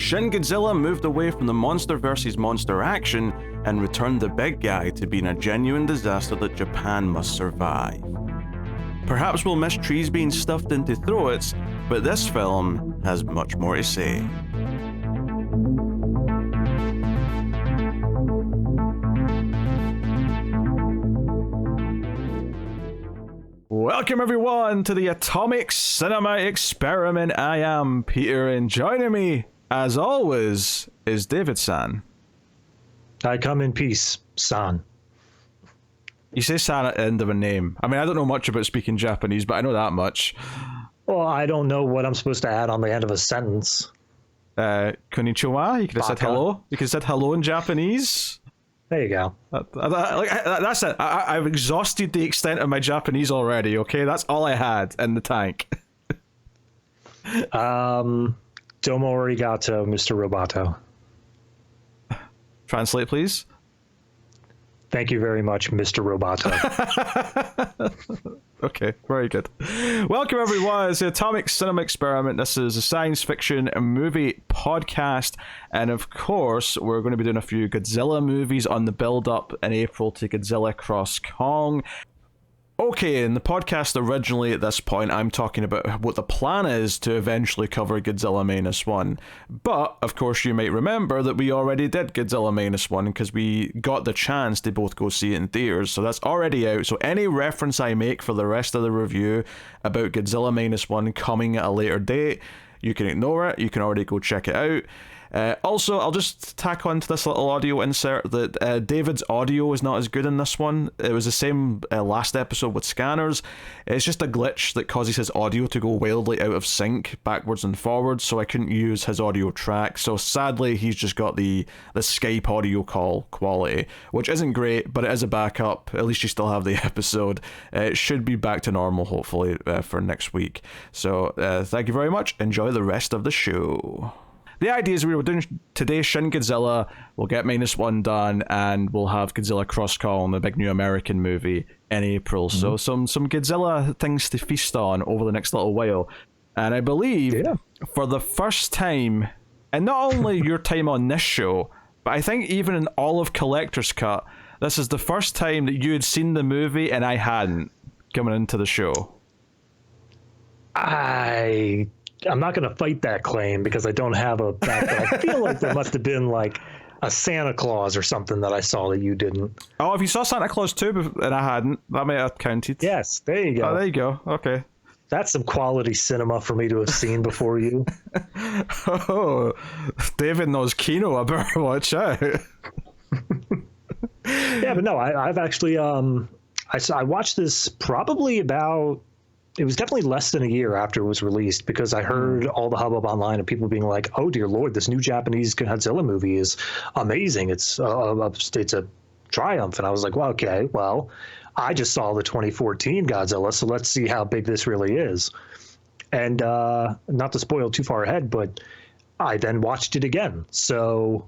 Shin Godzilla moved away from the monster versus monster action and returned the big guy to being a genuine disaster that Japan must survive. Perhaps we'll miss trees being stuffed into throats, but this film has much more to say. Welcome everyone to the Atomic Cinema Experiment. I am Peter, and joining me, as always, is David-san. I come in peace, san. You say san at the end of a name. I mean, I don't know much about speaking Japanese, but I know that much. Well, I don't know what I'm supposed to add on the end of a sentence. Konnichiwa? You could have said hello. You could have said hello in Japanese. There you go. That's it. I've exhausted the extent of my Japanese already, okay? That's all I had in the tank. Domo arigato, Mr. Roboto. Translate, please. Thank you very much, Mr. Roboto. Okay, very good. Welcome everyone. It's the Atomic Cinema Experiment. This is a science fiction movie podcast, and of course we're going to be doing a few Godzilla movies on the build-up in April to Godzilla Cross Kong. Okay, in the podcast originally at this point, I'm talking about what the plan is to eventually cover Godzilla Minus One. But, of course, you might remember that we already did Godzilla Minus One because we got the chance to both go see it in theaters, so that's already out. So any reference I make for the rest of the review about Godzilla Minus One coming at a later date, you can ignore it. You can already go check it out. Also, I'll just tack on to this little audio insert that David's audio is not as good in this one. It was the same last episode with Scanners. It's just a glitch that causes his audio to go wildly out of sync, backwards and forwards, so I couldn't use his audio track. So sadly, he's just got the Skype audio call quality, which isn't great, but it is a backup. At least you still have the episode. It should be back to normal, hopefully, for next week. So thank you very much. Enjoy the rest of the show. The idea is we were doing today Shin Godzilla, we'll get Minus One done, and we'll have Godzilla Cross Kong, the big new American movie, in April. Mm-hmm. So some Godzilla things to feast on over the next little while. And I believe for the first time, and not only your time on this show, but I think even in all of Collector's Cut, this is the first time that you had seen the movie and I hadn't coming into the show. I'm not going to fight that claim because I don't have a back, but I feel like there must have been like a Santa Claus or something that I saw that you didn't. Oh, if you saw Santa Claus 2 and I hadn't, that might have counted. Yes, there you go. Oh, there you go. Okay. That's some quality cinema for me to have seen before you. Oh, David knows Kino. I better watch out. Yeah, but no, I've actually, I watched this probably about, it was definitely less than a year after it was released because I heard all the hubbub online and people being like, "Oh dear Lord, this new Japanese Godzilla movie is amazing. It's a triumph." And I was like, "Well, okay, well, I just saw the 2014 Godzilla, so let's see how big this really is." And not to spoil too far ahead, but I then watched it again. So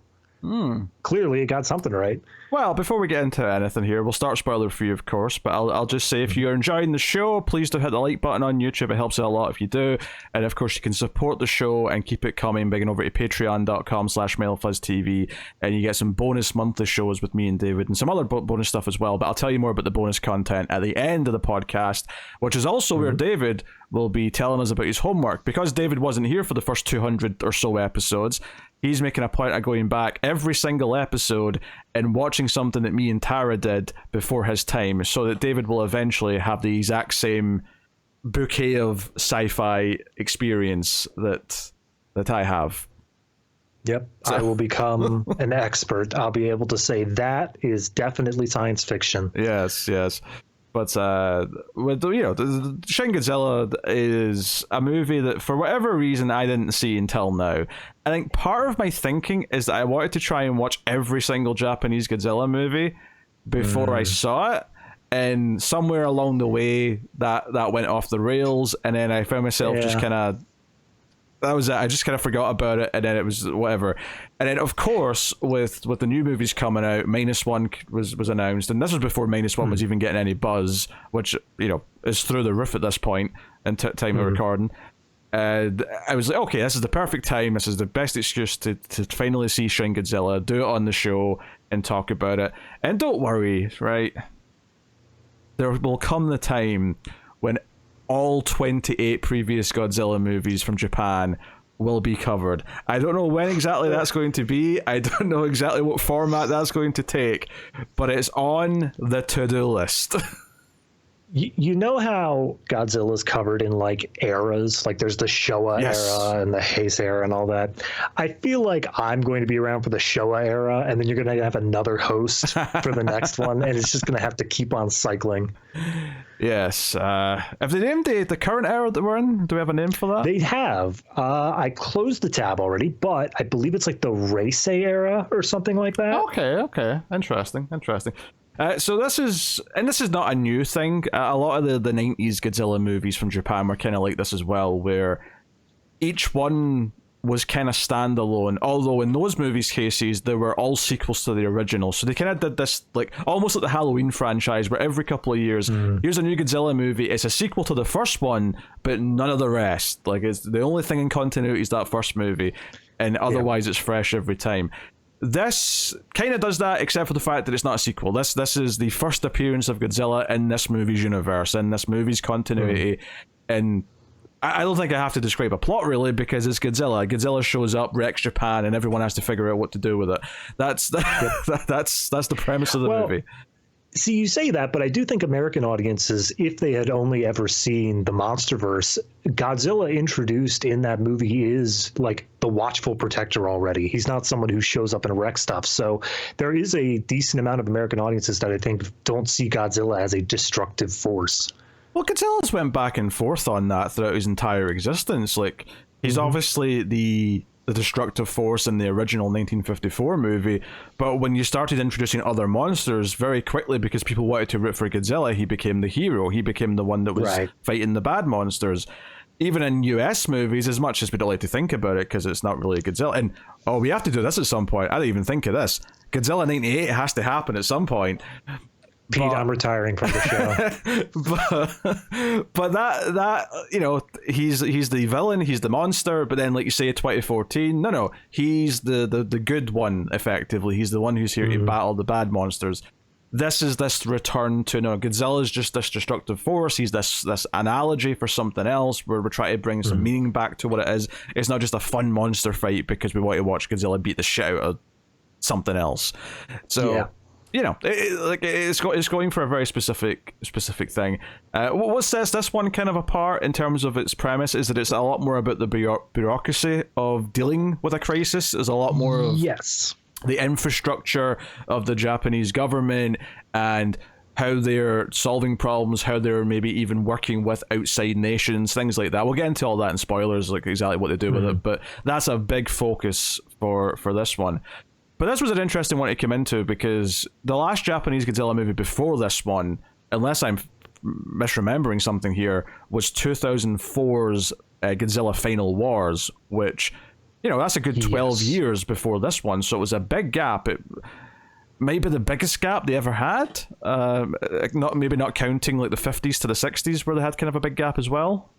clearly it got something right. Well, before we get into anything here, we'll start spoiler free, of course, but I'll just say if you're enjoying the show, please do hit the like button on YouTube. It helps out a lot if you do. And of course, you can support the show and keep it coming by going over to patreon.com/MailFuzzTV, and you get some bonus monthly shows with me and David and some other bonus stuff as well. But I'll tell you more about the bonus content at the end of the podcast, which is also where David will be telling us about his homework. Because David wasn't here for the first 200 or so episodes, he's making a point of going back every single episode and watching something that me and Tara did before his time, so that David will eventually have the exact same bouquet of sci-fi experience that I have. Yep, so I will become an expert. I'll be able to say that is definitely science fiction. Yes. But Shin Godzilla is a movie that, for whatever reason, I didn't see until now. I think part of my thinking is that I wanted to try and watch every single Japanese Godzilla movie before I saw it, and somewhere along the way that went off the rails, and then I found myself just kind of... That was it. I just kind of forgot about it, and then it was whatever. And then, of course, with the new movies coming out, Minus One was announced, and this was before Minus One was even getting any buzz, which, is through the roof at this point in time of recording. I was like, okay, this is the perfect time. This is the best excuse to finally see Shin Godzilla, do it on the show, and talk about it. And don't worry, right? There will come the time when all 28 previous Godzilla movies from Japan will be covered. I don't know when exactly that's going to be. I don't know exactly what format that's going to take, but it's on the to-do list. You know how Godzilla's covered in like eras, like there's the Showa era and the Heisei era and all that. I feel like I'm going to be around for the Showa era, and then you're going to have another host for the next one, and it's just going to have to keep on cycling. Yes. Have they named the current era that we're in? Do we have a name for that? They have. I closed the tab already, but I believe it's like the Heisei era or something like that. Okay. Interesting. So this is not a new thing. A lot of the 90s Godzilla movies from Japan were kind of like this as well, where each one was kind of standalone, although in those movies' cases, they were all sequels to the original. So they kind of did this, like, almost like the Halloween franchise, where every couple of years, here's a new Godzilla movie, it's a sequel to the first one, but none of the rest. Like, it's the only thing in continuity is that first movie, and otherwise it's fresh every time. This kind of does that, except for the fact that it's not a sequel. This is the first appearance of Godzilla in this movie's universe, in this movie's continuity, and I don't think I have to describe a plot really, because it's Godzilla. Godzilla shows up, wrecks Japan, and everyone has to figure out what to do with it. That's the premise of the movie. See, you say that, but I do think American audiences, if they had only ever seen the MonsterVerse, Godzilla introduced in that movie is like the watchful protector already. He's not someone who shows up and wrecks stuff. So there is a decent amount of American audiences that I think don't see Godzilla as a destructive force. Well, Godzilla's went back and forth on that throughout his entire existence. Like, he's obviously the destructive force in the original 1954 movie, but when you started introducing other monsters very quickly, because people wanted to root for Godzilla, he became the hero. He became the one that was fighting the bad monsters. Even in US movies, as much as we don't like to think about it, because it's not really Godzilla, and we have to do this at some point. I didn't even think of this. Godzilla 98 has to happen at some point. Pete, I'm retiring from the show. but that you know, he's the villain, he's the monster, but then, like you say, 2014, he's the good one, effectively. He's the one who's here to battle the bad monsters. This is this return to, Godzilla's just this destructive force. He's this analogy for something else, where we're trying to bring some meaning back to what it is. It's not just a fun monster fight because we want to watch Godzilla beat the shit out of something else. So it's going for a very specific thing. What sets this one kind of apart in terms of its premise is that it's a lot more about the bureaucracy of dealing with a crisis. There's a lot more of the infrastructure of the Japanese government and how they're solving problems, how they're maybe even working with outside nations, things like that. We'll get into all that in spoilers, like exactly what they do with it, but that's a big focus for this one. But this was an interesting one to come into, because the last Japanese Godzilla movie before this one, unless I'm misremembering something here, was 2004's Godzilla Final Wars, which, that's a good 12 years before this one, so it was a big gap. It might be the biggest gap they ever had, not counting like the 50s to the 60s, where they had kind of a big gap as well.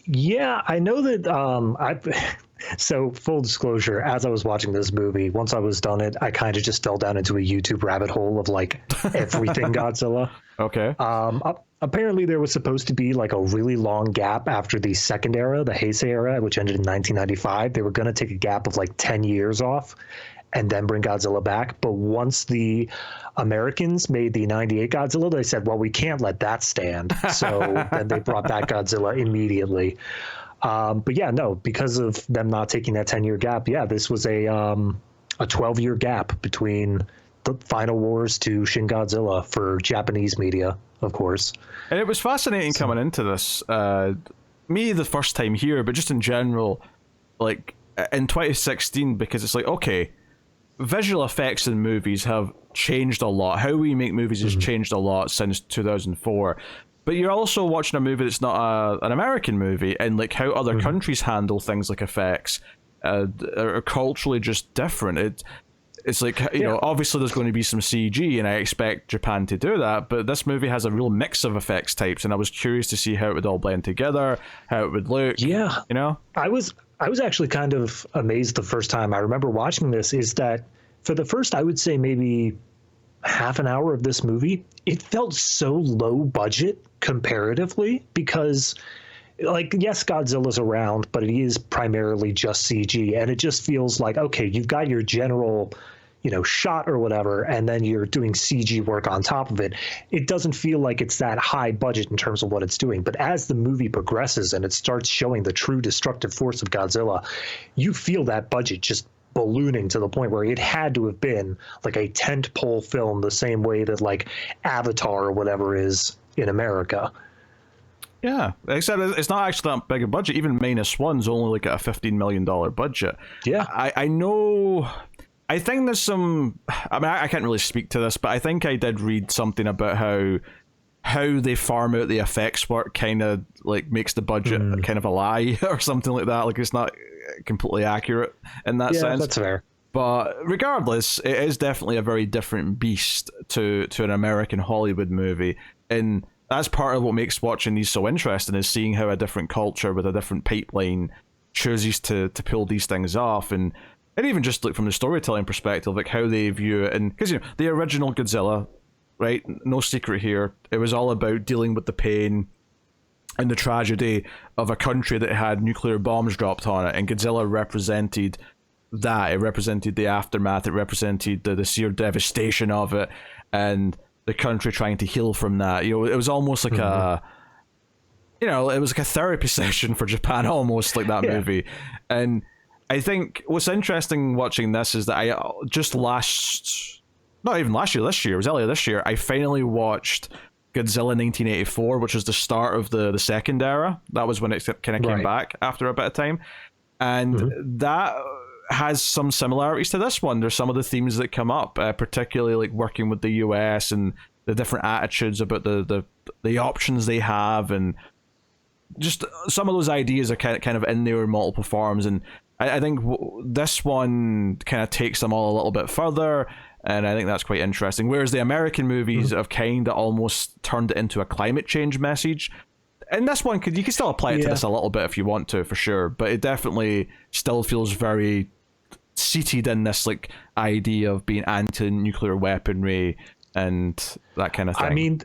Yeah, I know that so full disclosure, as I was watching this movie, once I was done it, I kind of just fell down into a YouTube rabbit hole of like everything Godzilla. Okay. Apparently there was supposed to be like a really long gap after the second era, the Heisei era, which ended in 1995. They were going to take a gap of like 10 years off and then bring Godzilla back. But once the Americans made the 98 Godzilla, they said, well, we can't let that stand. So then they brought back Godzilla immediately. But yeah, no, because of them not taking that 10-year gap, this was a 12-year gap between the Final Wars to Shin Godzilla for Japanese media, of course. And it was fascinating coming into this. Me, the first time here, but just in general, like in 2016, because it's like, okay, visual effects in movies have changed a lot. How we make movies has changed a lot since 2004. But you're also watching a movie that's not an American movie, and like how other countries handle things like effects are culturally just different. it's like, you know, obviously there's going to be some CG, and I expect Japan to do that, but this movie has a real mix of effects types, and I was curious to see how it would all blend together, how it would look. Yeah. You know? I was actually kind of amazed the first time I remember watching this, is that for the first, I would say maybe half an hour of this movie, it felt so low budget comparatively, because like, yes, Godzilla's around, but it is primarily just CG, and it just feels like, okay, you've got your general, you know, shot or whatever, and then you're doing CG work on top of it. It doesn't feel like it's that high budget in terms of what it's doing. But as the movie progresses and it starts showing the true destructive force of Godzilla, you feel that budget just ballooning to the point where it had to have been like a tentpole film, the same way that like Avatar or whatever is in America. Yeah, except it's not actually that big a budget. Even -1's only like a $15 million budget. Yeah. I know. I think there's some. I mean, I can't really speak to this, but I think I did read something about how they farm out the effects work kind of like makes the budget kind of a lie or something like that. Like, it's not completely accurate in that sense. Yeah, that's fair. But regardless, it is definitely a very different beast to an American Hollywood movie, and that's part of what makes watching these so interesting, is seeing how a different culture with a different pipeline chooses to pull these things off, and even just like from the storytelling perspective, like how they view it. And because, you know, the original Godzilla, right, no secret here, it was all about dealing with the pain and the tragedy of a country that had nuclear bombs dropped on it, and Godzilla represented that. It represented the aftermath, it represented the sheer devastation of it, and the country trying to heal from that. You know, it was almost like a, you know, it was like a therapy session for Japan, almost, like that movie. And I think what's interesting watching this is that I just not even last year, this year, it was earlier this year, I finally watched Godzilla 1984, which was the start of the second era. That was when it kind of came back after a bit of time. And that has some similarities to this one. There's some of the themes that come up, particularly like working with the US and the different attitudes about the options they have, and just some of those ideas are kind of in there in multiple forms. And I think this one kind of takes them all a little bit further, and I think that's quite interesting. Whereas the American movies have kind of almost turned it into a climate change message. And this one, you can still apply it to this a little bit if you want to, for sure, but it definitely still feels very seated in this like idea of being anti-nuclear weaponry and that kind of thing. I mean,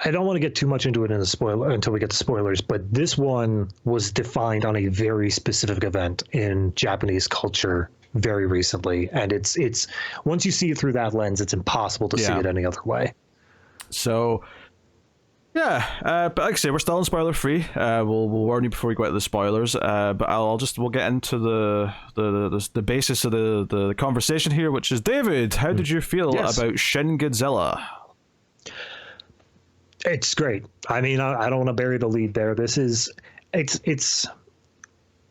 I don't want to get too much into it in the spoiler until we get to spoilers, but this one was defined on a very specific event in Japanese culture very recently, and it's once you see it through that lens, it's impossible to see it any other way. So yeah, but like I say, we're still in spoiler free. We'll warn you before we go into the spoilers. But we'll get into the basis of the conversation here, which is, David, how did you feel about Shin Godzilla? It's great. I mean, I don't want to bury the lead there. It's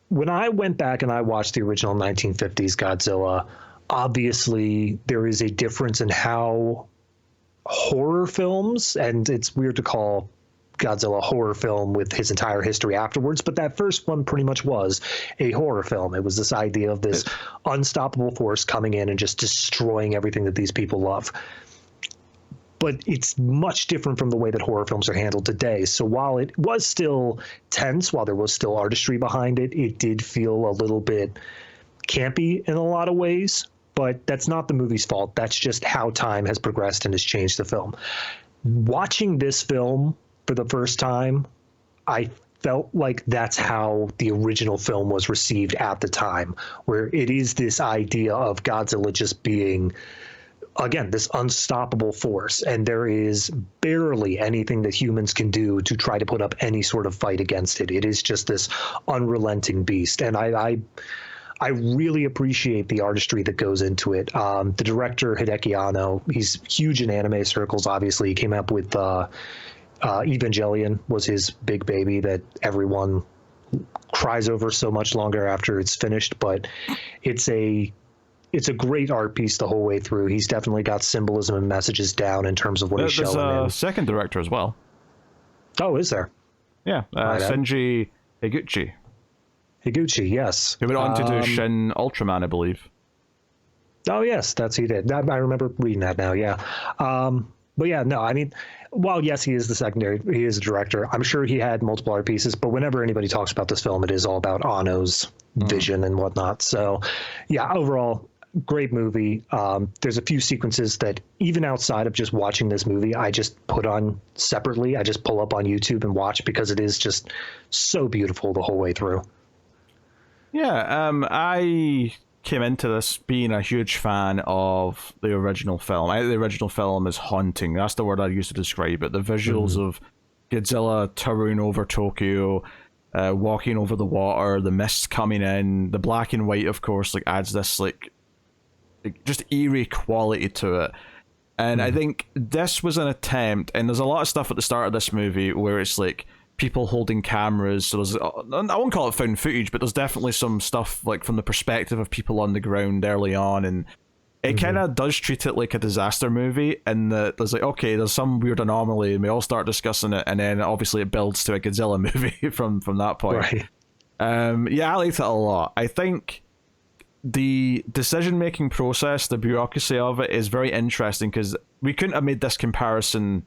when I went back and I watched the original 1950s Godzilla, obviously there is a difference in how horror films, and it's weird to call Godzilla a horror film with his entire history afterwards, but that first one pretty much was a horror film. It was this idea of this unstoppable force coming in and just destroying everything that these people love. But it's much different from the way that horror films are handled today. So while it was still tense, while there was still artistry behind it, it did feel a little bit campy in a lot of ways. But that's not the movie's fault. That's just how time has progressed and has changed the film. Watching this film for the first time, I felt like that's how the original film was received at the time, where it is this idea of Godzilla just being, again, this unstoppable force, and there is barely anything that humans can do to try to put up any sort of fight against it. It is just this unrelenting beast, and I really appreciate the artistry that goes into it. The director, Hideaki Anno, he's huge in anime circles, obviously. He came up with Evangelion was his big baby that everyone cries over so much longer after it's finished, but it's a great art piece the whole way through. He's definitely got symbolism and messages down in terms of what he's showing. There's a second director as well. Oh, is there? Yeah, Shinji Higuchi. Higuchi, yes. He went on to do Shin Ultraman, I believe. Oh yes, that's he did. I remember reading that now. Yeah, but yeah, no, I mean, while yes, he is the secondary, he is a director. I'm sure he had multiple other pieces, but whenever anybody talks about this film, it is all about Anno's vision and whatnot. So, yeah, overall, great movie. There's a few sequences that even outside of just watching this movie, I just put on separately. I just pull up on YouTube and watch because it is just so beautiful the whole way through. Yeah, I came into this being a huge fan of the original film. The original film is haunting. That's the word I used to describe it. The visuals of Godzilla towering over Tokyo, walking over the water, the mist coming in, the black and white, of course, like adds this like just eerie quality to it. And I think this was an attempt, and there's a lot of stuff at the start of this movie where it's like people holding cameras. So there's, I won't call it found footage, but there's definitely some stuff like from the perspective of people on the ground early on, and it kind of does treat it like a disaster movie, and there's like, okay, there's some weird anomaly, and we all start discussing it, and then obviously it builds to a Godzilla movie from that point. Right. Yeah, I liked it a lot. I think the decision-making process, the bureaucracy of it is very interesting, because we couldn't have made this comparison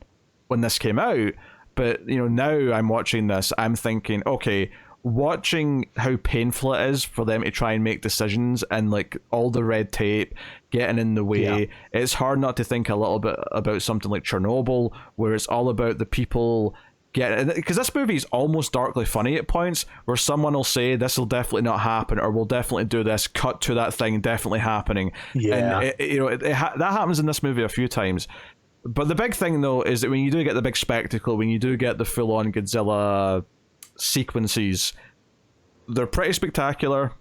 when this came out, but now I'm watching this, I'm thinking, okay, watching how painful it is for them to try and make decisions, and like all the red tape getting in the way, it's hard not to think a little bit about something like Chernobyl, where it's all about the people because this movie is almost darkly funny at points, where someone will say this will definitely not happen, or we'll definitely do this, cut to that thing definitely happening. And that happens in this movie a few times. But the big thing though is that when you do get the big spectacle, when you do get the full-on Godzilla sequences, they're pretty spectacular.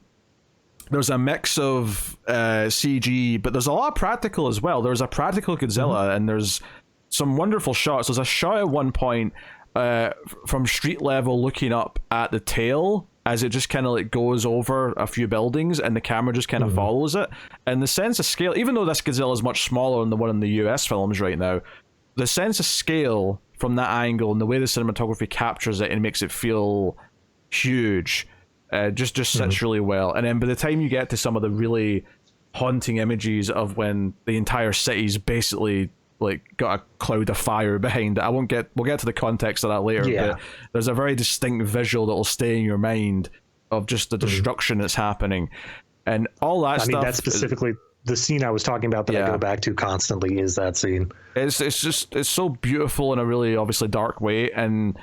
There's a mix of CG, but there's a lot of practical as well. There's a practical Godzilla, and there's some wonderful shots. There's a shot at one point from street level looking up at the tail as it just kind of like goes over a few buildings, and the camera just kind of follows it. And the sense of scale, even though this Godzilla is much smaller than the one in the US films right now, the sense of scale from that angle and the way the cinematography captures it and makes it feel huge just sits really well. And then by the time you get to some of the really haunting images of when the entire city's basically like got a cloud of fire behind it, we'll get to the context of that later, but there's a very distinct visual that will stay in your mind of just the destruction that's happening and all that stuff. I mean, that's specifically the scene I was talking about that I go back to constantly, is that scene. It's so beautiful in a really obviously dark way. And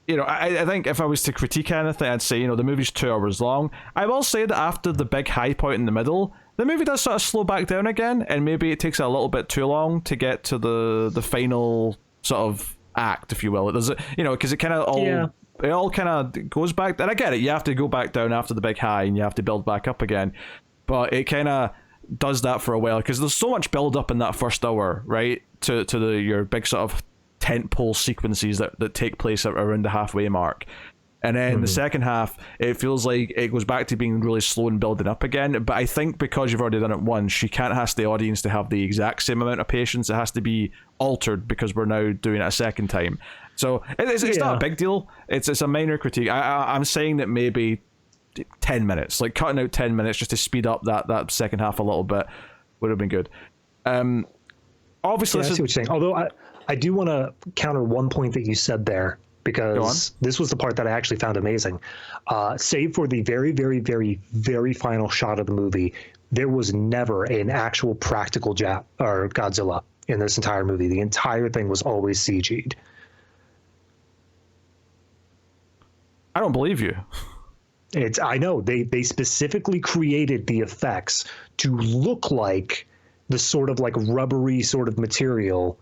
I think if I was to critique anything, I'd say the movie's 2 hours long. I will say that after the big high point in the middle, the movie does sort of slow back down again, and maybe it takes a little bit too long to get to the final sort of act, if you will. It does, because it kind of all it all kind of goes back. And I get it, you have to go back down after the big high, and you have to build back up again. But it kind of does that for a while, because there's so much build up in that first hour, right? To your big sort of tentpole sequences that take place around the halfway mark. And then the second half, it feels like it goes back to being really slow and building up again. But I think because you've already done it once, you can't ask the audience to have the exact same amount of patience. It has to be altered because we're now doing it a second time. So it's not a big deal. It's a minor critique. I'm saying that maybe 10 minutes, like cutting out 10 minutes just to speed up that second half a little bit would have been good. Obviously, I see what you're saying. Although I do want to counter one point that you said there, because this was the part that I actually found amazing. Save for the very, very, very, very final shot of the movie, there was never an actual practical Godzilla in this entire movie. The entire thing was always CG'd. I don't believe you. I know they specifically created the effects to look like the sort of like rubbery sort of material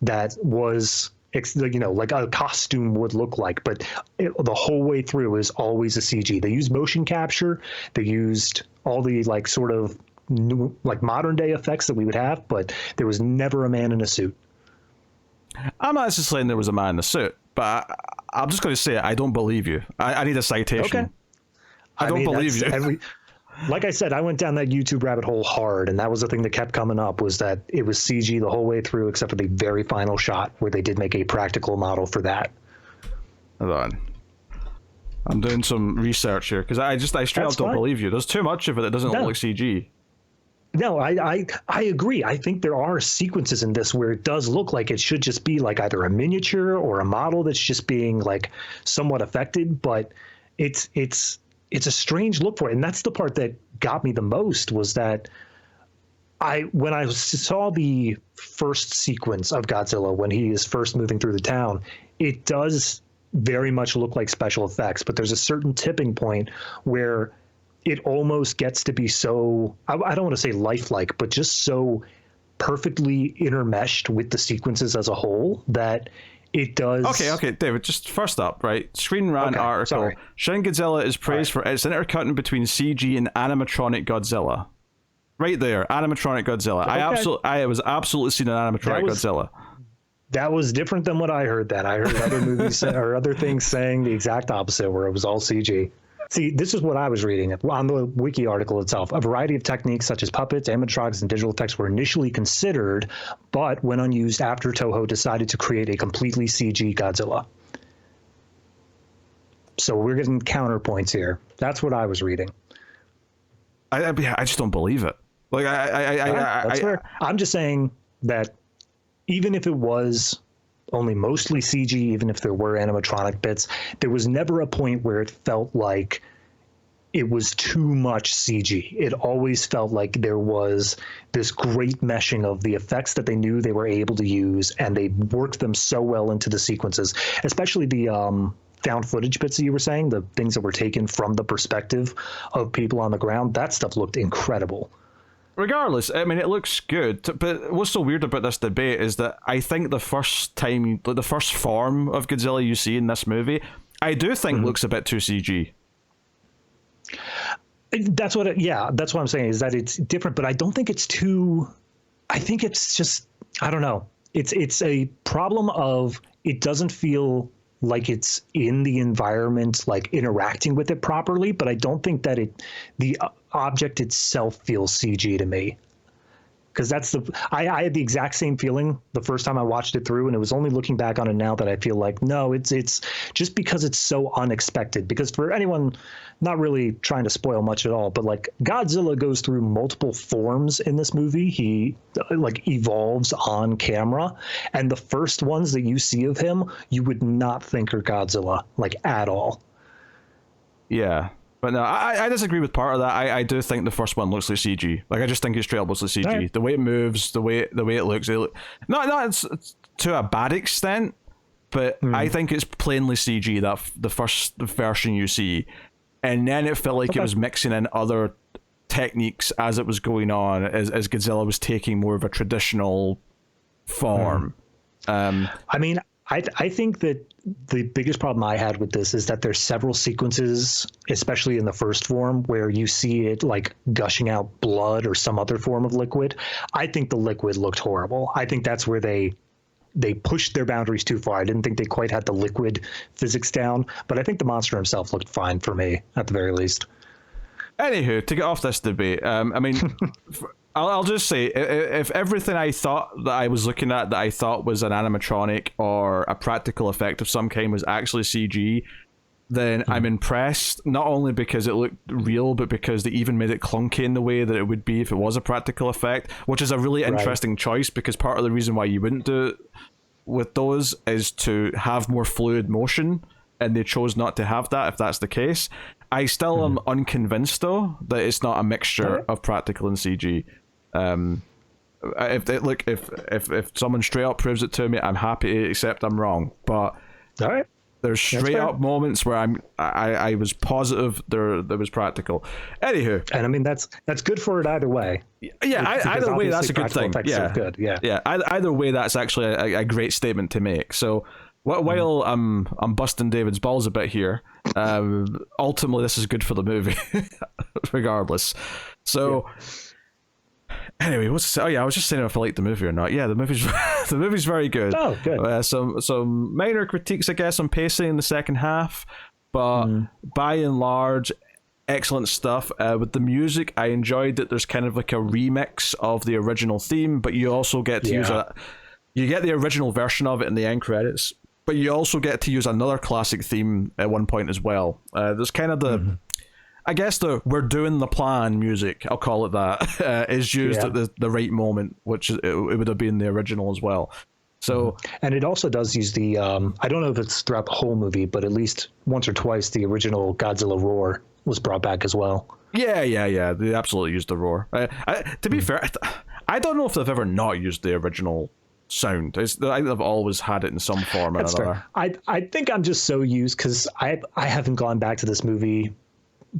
that was, like a costume would look like, but the whole way through is always a CG. They used motion capture. They used all the like sort of new, like modern day effects that we would have, but there was never a man in a suit. I'm not just saying there was a man in a suit, but I'm just going to say I don't believe you. I need a citation. Okay. I don't believe you. Like I said, I went down that YouTube rabbit hole hard, and that was the thing that kept coming up, was that it was CG the whole way through, except for the very final shot where they did make a practical model for that. Hold on. I'm doing some research here, because I straight up don't believe you. There's too much of it that doesn't look like CG. No, I agree. I think there are sequences in this where it does look like it should just be like either a miniature or a model that's just being like somewhat affected, but it's a strange look for it. And that's the part that got me the most, was that when I saw the first sequence of Godzilla when he is first moving through the town, it does very much look like special effects, but there's a certain tipping point where it almost gets to be so, I don't want to say lifelike, but just so perfectly intermeshed with the sequences as a whole that it does. Okay, David, just first up, right? Screen Rant article. Sorry. Shin Godzilla is praised for its intercutting between CG and animatronic Godzilla. Right there, animatronic Godzilla. Okay. I was absolutely seen an animatronic Godzilla. That was different than what I heard then. I heard other movies or other things saying the exact opposite, where it was all CG. See, this is what I was reading on the wiki article itself. A variety of techniques such as puppets, animatronics, and digital effects were initially considered, but when unused after Toho decided to create a completely CG Godzilla. So we're getting counterpoints here. That's what I was reading. I just don't believe it. Like that's fair. I'm just saying that even if it was only mostly CG, even if there were animatronic bits, there was never a point where it felt like it was too much CG. It always felt like there was this great meshing of the effects that they knew they were able to use, and they worked them so well into the sequences, especially the found footage bits that you were saying, the things that were taken from the perspective of people on the ground. That stuff looked incredible. Regardless, I mean, it looks good, but what's so weird about this debate is that I think the first form of Godzilla you see in this movie, I do think looks a bit too CG. That's what I'm saying, is that it's different, but I don't think it's too, I think it's just, I don't know. It's a problem of, it doesn't feel like it's in the environment, like interacting with it properly, but I don't think that the object itself feels CG to me. Because I had the exact same feeling the first time I watched it through, and it was only looking back on it now that I feel like, no, it's just because it's so unexpected. Because for anyone, not really trying to spoil much at all, but like Godzilla goes through multiple forms in this movie. He like evolves on camera, and the first ones that you see of him, you would not think are Godzilla, like at all. Yeah. But no, I disagree with part of that. I do think the first one looks like CG. Like, I just think it's straight up looks like CG. Right. The way it moves, the way it looks. Not it's to a bad extent, but I think it's plainly CG, that the first version you see. And then it felt like it was mixing in other techniques as it was going on, as Godzilla was taking more of a traditional form. I mean, I think that the biggest problem I had with this is that there's several sequences, especially in the first form, where you see it like gushing out blood or some other form of liquid. I think the liquid looked horrible. I think that's where they pushed their boundaries too far. I didn't think they quite had the liquid physics down, but I think the monster himself looked fine for me, at the very least. Anywho, to get off this debate, I mean, I'll just say, if everything I thought that I was looking at that I thought was an animatronic or a practical effect of some kind was actually CG, then I'm impressed, not only because it looked real, but because they even made it clunky in the way that it would be if it was a practical effect, which is a really interesting choice, because part of the reason why you wouldn't do it with those is to have more fluid motion, and they chose not to have that, if that's the case. I still am unconvinced, though, that it's not a mixture of practical and CG. If someone straight up proves it to me, I'm happy to accept I'm wrong. But there's straight up moments where I was positive there was practical. Anywho, and I mean that's good for it either way. Yeah, either way that's a good thing. Yeah, good. Yeah. Either way, that's actually a great statement to make. So while I'm busting David's balls a bit here, ultimately this is good for the movie, regardless. So. Yeah. Anyway, I was just saying if I liked the movie or not. Yeah, the movie's very good. Oh, good. Some minor critiques, I guess, on pacing in the second half, but by and large, excellent stuff. With the music, I enjoyed that there's kind of like a remix of the original theme, but you also get to use you get the original version of it in the end credits, but you also get to use another classic theme at one point as well. There's kind of I guess the "we're doing the plan" music, I'll call it that, is used at the right moment, which it would have been the original as well. So, and it also does use the I don't know if it's throughout the whole movie, but at least once or twice the original Godzilla roar was brought back as well. Yeah. They absolutely used the roar. To be fair, I don't know if they've ever not used the original sound. I think they've always had it in some form or another. Fair. I think I'm just so used because I haven't gone back to this movie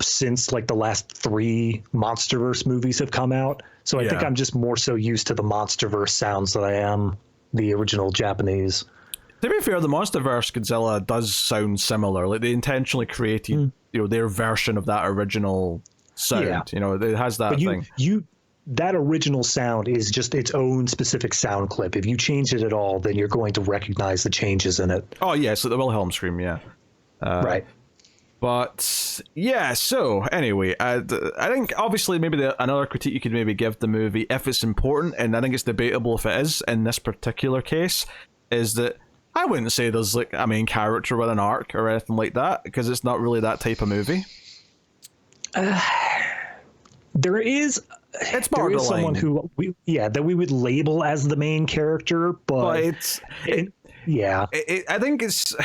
since like the last 3 MonsterVerse movies have come out. So I think I'm just more so used to the MonsterVerse sounds than I am the original Japanese. To be fair, the MonsterVerse Godzilla does sound similar. Like they intentionally created, their version of that original sound. Yeah. It has that thing. That original sound is just its own specific sound clip. If you change it at all, then you're going to recognize the changes in it. Oh yeah, so the Wilhelm scream, yeah. Right. But yeah, so anyway, I think obviously maybe another critique you could maybe give the movie, if it's important, and I think it's debatable if it is in this particular case, is that I wouldn't say there's like a main character with an arc or anything like that, because it's not really that type of movie. There is someone who that we would label as the main character, but I think it's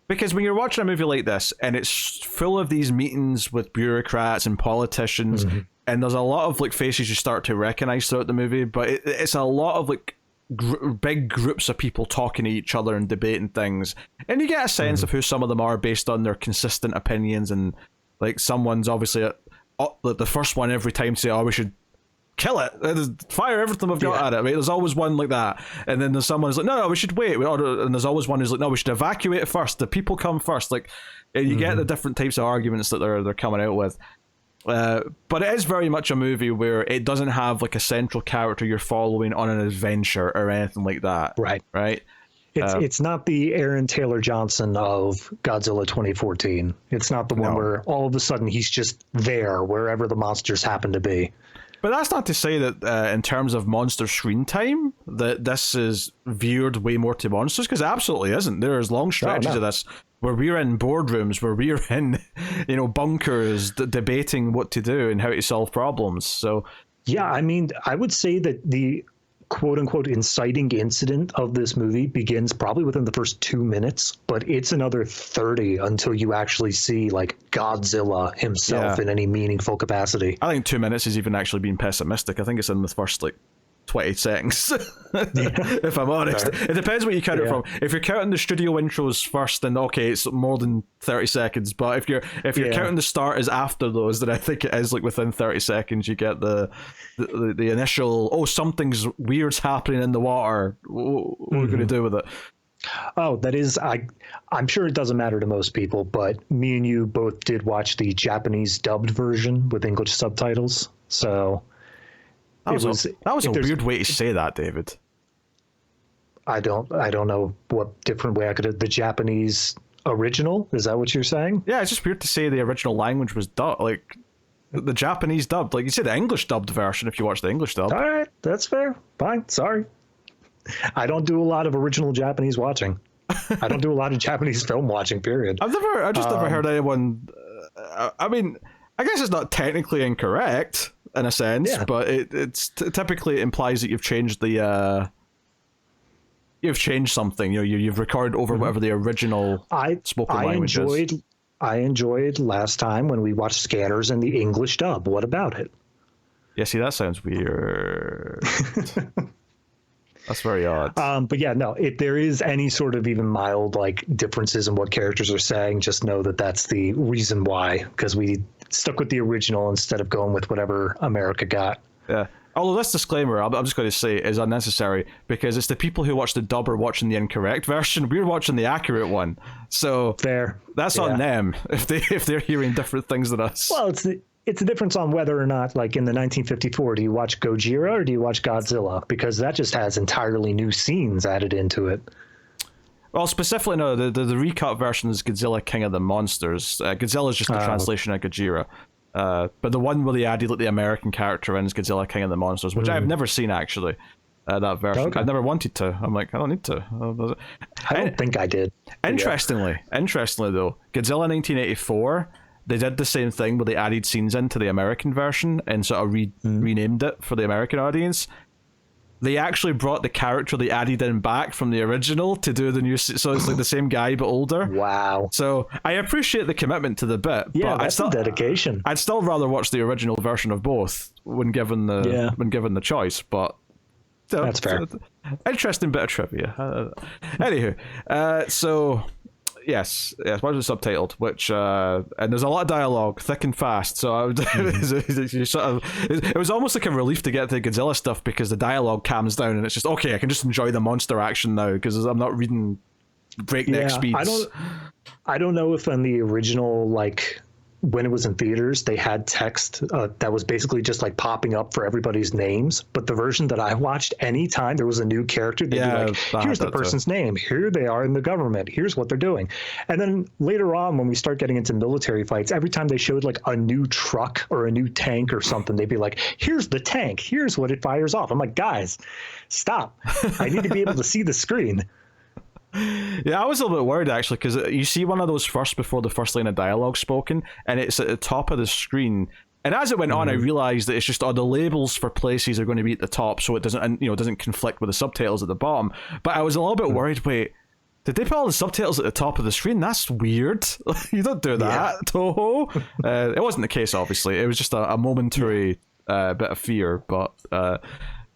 because when you're watching a movie like this and it's full of these meetings with bureaucrats and politicians, and there's a lot of like faces you start to recognize throughout the movie, but it's a lot of like big groups of people talking to each other and debating things, and you get a sense of who some of them are based on their consistent opinions, and like someone's obviously the first one every time to say, "Oh, we should kill it, fire everything we've got at it," right? There's always one like that, and then there's someone who's like, no, we should wait, and there's always one who's like, no, we should evacuate it first, the people come first. Like, you get the different types of arguments that they're coming out with, but it is very much a movie where it doesn't have like a central character you're following on an adventure or anything like that. Right. It's not the Aaron Taylor Johnson of Godzilla 2014. It's not the one where all of a sudden he's just there wherever the monsters happen to be. But that's not to say that in terms of monster screen time, that this is veered way more to monsters, because it absolutely isn't. There's long stretches of this where we're in boardrooms, where we're in, bunkers, debating what to do and how to solve problems. So, yeah, I mean, I would say that the quote-unquote inciting incident of this movie begins probably within the first 2 minutes, but it's another 30 until you actually see like Godzilla himself in any meaningful capacity. I think 2 minutes is even actually being pessimistic. I think it's in the first like 20 seconds, if I'm honest. It depends what you count it from. If you're counting the studio intros first, then okay, it's more than 30 seconds. But if you're counting the start as after those, then I think it is like within 30 seconds you get the initial, something's weird's happening in the water. What are we going to do with it? Oh, that is, I'm sure it doesn't matter to most people, but me and you both did watch the Japanese dubbed version with English subtitles. So that was a weird way to say that, David. I don't know what different way I could have. The Japanese original, is that what you're saying? Yeah, it's just weird to say the original language was dubbed, like the Japanese dubbed. Like you say, the English dubbed version if you watch the English dub. All right, that's fair. Fine, sorry. I don't do a lot of original Japanese watching. I don't do a lot of Japanese film watching, period. I just never heard anyone. I mean, I guess it's not technically incorrect in a sense, but it's typically implies that you've changed the. You've changed something. You've recorded over whatever the original spoken language is. I enjoyed last time when we watched Scanners in the English dub. What about it? Yeah, see, that sounds weird. That's very odd. But yeah, no, if there is any sort of even mild like differences in what characters are saying, just know that that's the reason why, because we stuck with the original instead of going with whatever America got. Yeah. Although this disclaimer, I'm just going to say, is unnecessary because it's the people who watch the dub are watching the incorrect version. We're watching the accurate one, so fair. That's on them if they're hearing different things than us. Well, it's a difference on whether or not, like in the 1954, do you watch Gojira or do you watch Godzilla? Because that just has entirely new scenes added into it. Well, specifically, no, the recut version is Godzilla King of the Monsters. Godzilla is just a translation of Gojira. But the one where they added like the American character in is Godzilla King of the Monsters, which I've never seen actually. That version. Okay. I've never wanted to. I'm like, I don't need to. I don't think I did. Interestingly though, Godzilla 1984 they did the same thing where they added scenes into the American version and sort of renamed it for the American audience. They actually brought the character they added in back from the original to do the new, so it's like the same guy but older. Wow. So I appreciate the commitment to the bit. Yeah, but that's some dedication. I'd still rather watch the original version of both when given the choice. But that's fair. Interesting bit of trivia. Anywho, so. Yes, watch it subtitled, which and there's a lot of dialogue, thick and fast. So I would, it was almost like a relief to get to the Godzilla stuff because the dialogue calms down and it's just okay. I can just enjoy the monster action now because I'm not reading breakneck speeds. I don't know if on the original, like when it was in theaters, they had text that was basically just like popping up for everybody's names. But the version that I watched, anytime there was a new character, they'd be like, here's the person's name. Here they are in the government. Here's what they're doing. And then later on, when we start getting into military fights, every time they showed like a new truck or a new tank or something, they'd be like, here's the tank. Here's what it fires off. I'm like, guys, stop. I need to be able to see the screen. Yeah, I was a little bit worried actually because you see one of those first before the first line of dialogue spoken, and it's at the top of the screen. And as it went on, I realized that it's just the labels for places are going to be at the top, so it doesn't conflict with the subtitles at the bottom. But I was a little bit worried. Wait, did they put all the subtitles at the top of the screen? That's weird. You don't do that, Toho. It wasn't the case, obviously. It was just a momentary bit of fear. But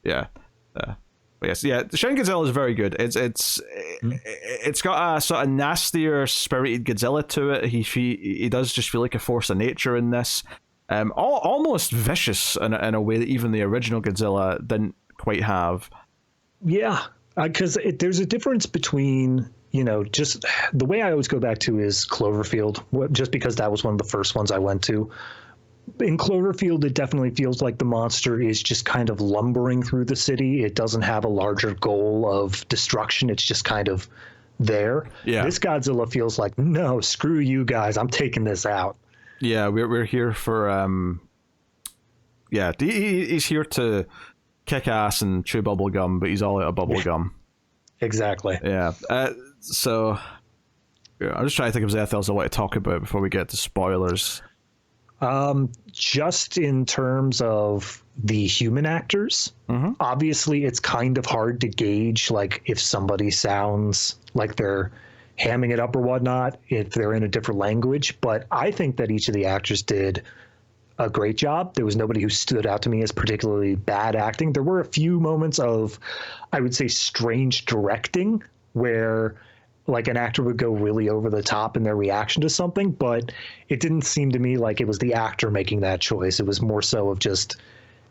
yeah. Yes, yeah. Shin Godzilla is very good. It's got a sort of nastier, spirited Godzilla to it. He does just feel like a force of nature in this. Almost vicious in a way that even the original Godzilla didn't quite have. Yeah, because there's a difference between, just the way I always go back to is Cloverfield, just because that was one of the first ones I went to. In Cloverfield, it definitely feels like the monster is just kind of lumbering through the city. It doesn't have a larger goal of destruction. It's just kind of there. Yeah. This Godzilla feels like, no, screw you guys. I'm taking this out. Yeah, we're here for he's here to kick ass and chew bubble gum, but he's all out of bubble gum. Exactly. Yeah. So I'm just trying to think of anything else I want to talk about before we get to spoilers. Just in terms of the human actors, obviously it's kind of hard to gauge, like if somebody sounds like they're hamming it up or whatnot, if they're in a different language. But I think that each of the actors did a great job. There was nobody who stood out to me as particularly bad acting. There were a few moments of, I would say, strange directing where like an actor would go really over the top in their reaction to something, but it didn't seem to me like it was the actor making that choice. It was more so of just,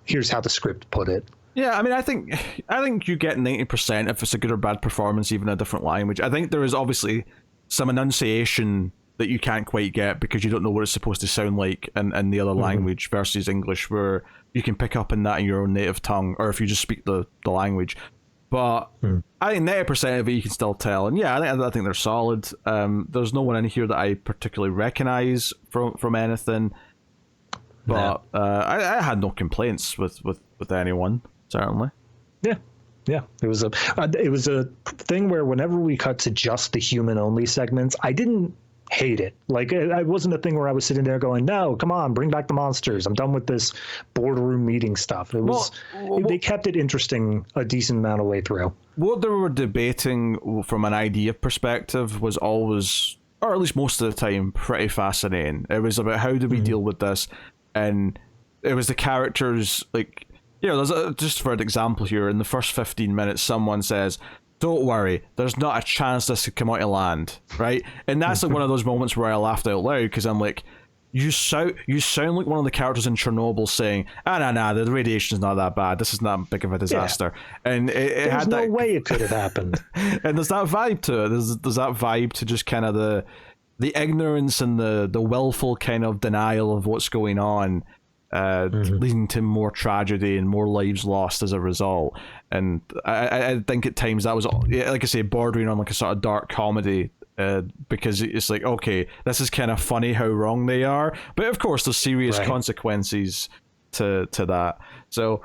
here's how the script put it. Yeah, I mean, I think you get 90% if it's a good or bad performance, even in a different language. I think there is obviously some enunciation that you can't quite get because you don't know what it's supposed to sound like in the other language versus English, where you can pick up in that in your own native tongue, or if you just speak the language. But I think 90% of it you can still tell, and yeah, I think they're solid. There's no one in here that I particularly recognize from anything, but I had no complaints with anyone, certainly. Yeah. It was a thing where whenever we cut to just the human only segments, I didn't hate it. Like, it wasn't a thing where I was sitting there going, no, come on, bring back the monsters. I'm done with this boardroom meeting stuff. It was, they kept it interesting a decent amount of way through. What they were debating from an idea perspective was always, or at least most of the time, pretty fascinating. It was about how do we deal with this, and it was the characters, like, there's just for an example here, in the first 15 minutes, someone says, don't worry, there's not a chance this could come out of land, right? And that's like one of those moments where I laughed out loud because I'm like, you sound like one of the characters in Chernobyl saying, nah, the radiation's not that bad. This is not big of a disaster. Yeah. And it had no way it could have happened. And there's that vibe to it. There's that vibe to just kind of the ignorance and the willful kind of denial of what's going on. Leading to more tragedy and more lives lost as a result. And I think at times that was, like I say, bordering on like a sort of dark comedy, because it's like, okay, this is kind of funny how wrong they are, but of course there's serious consequences to that. So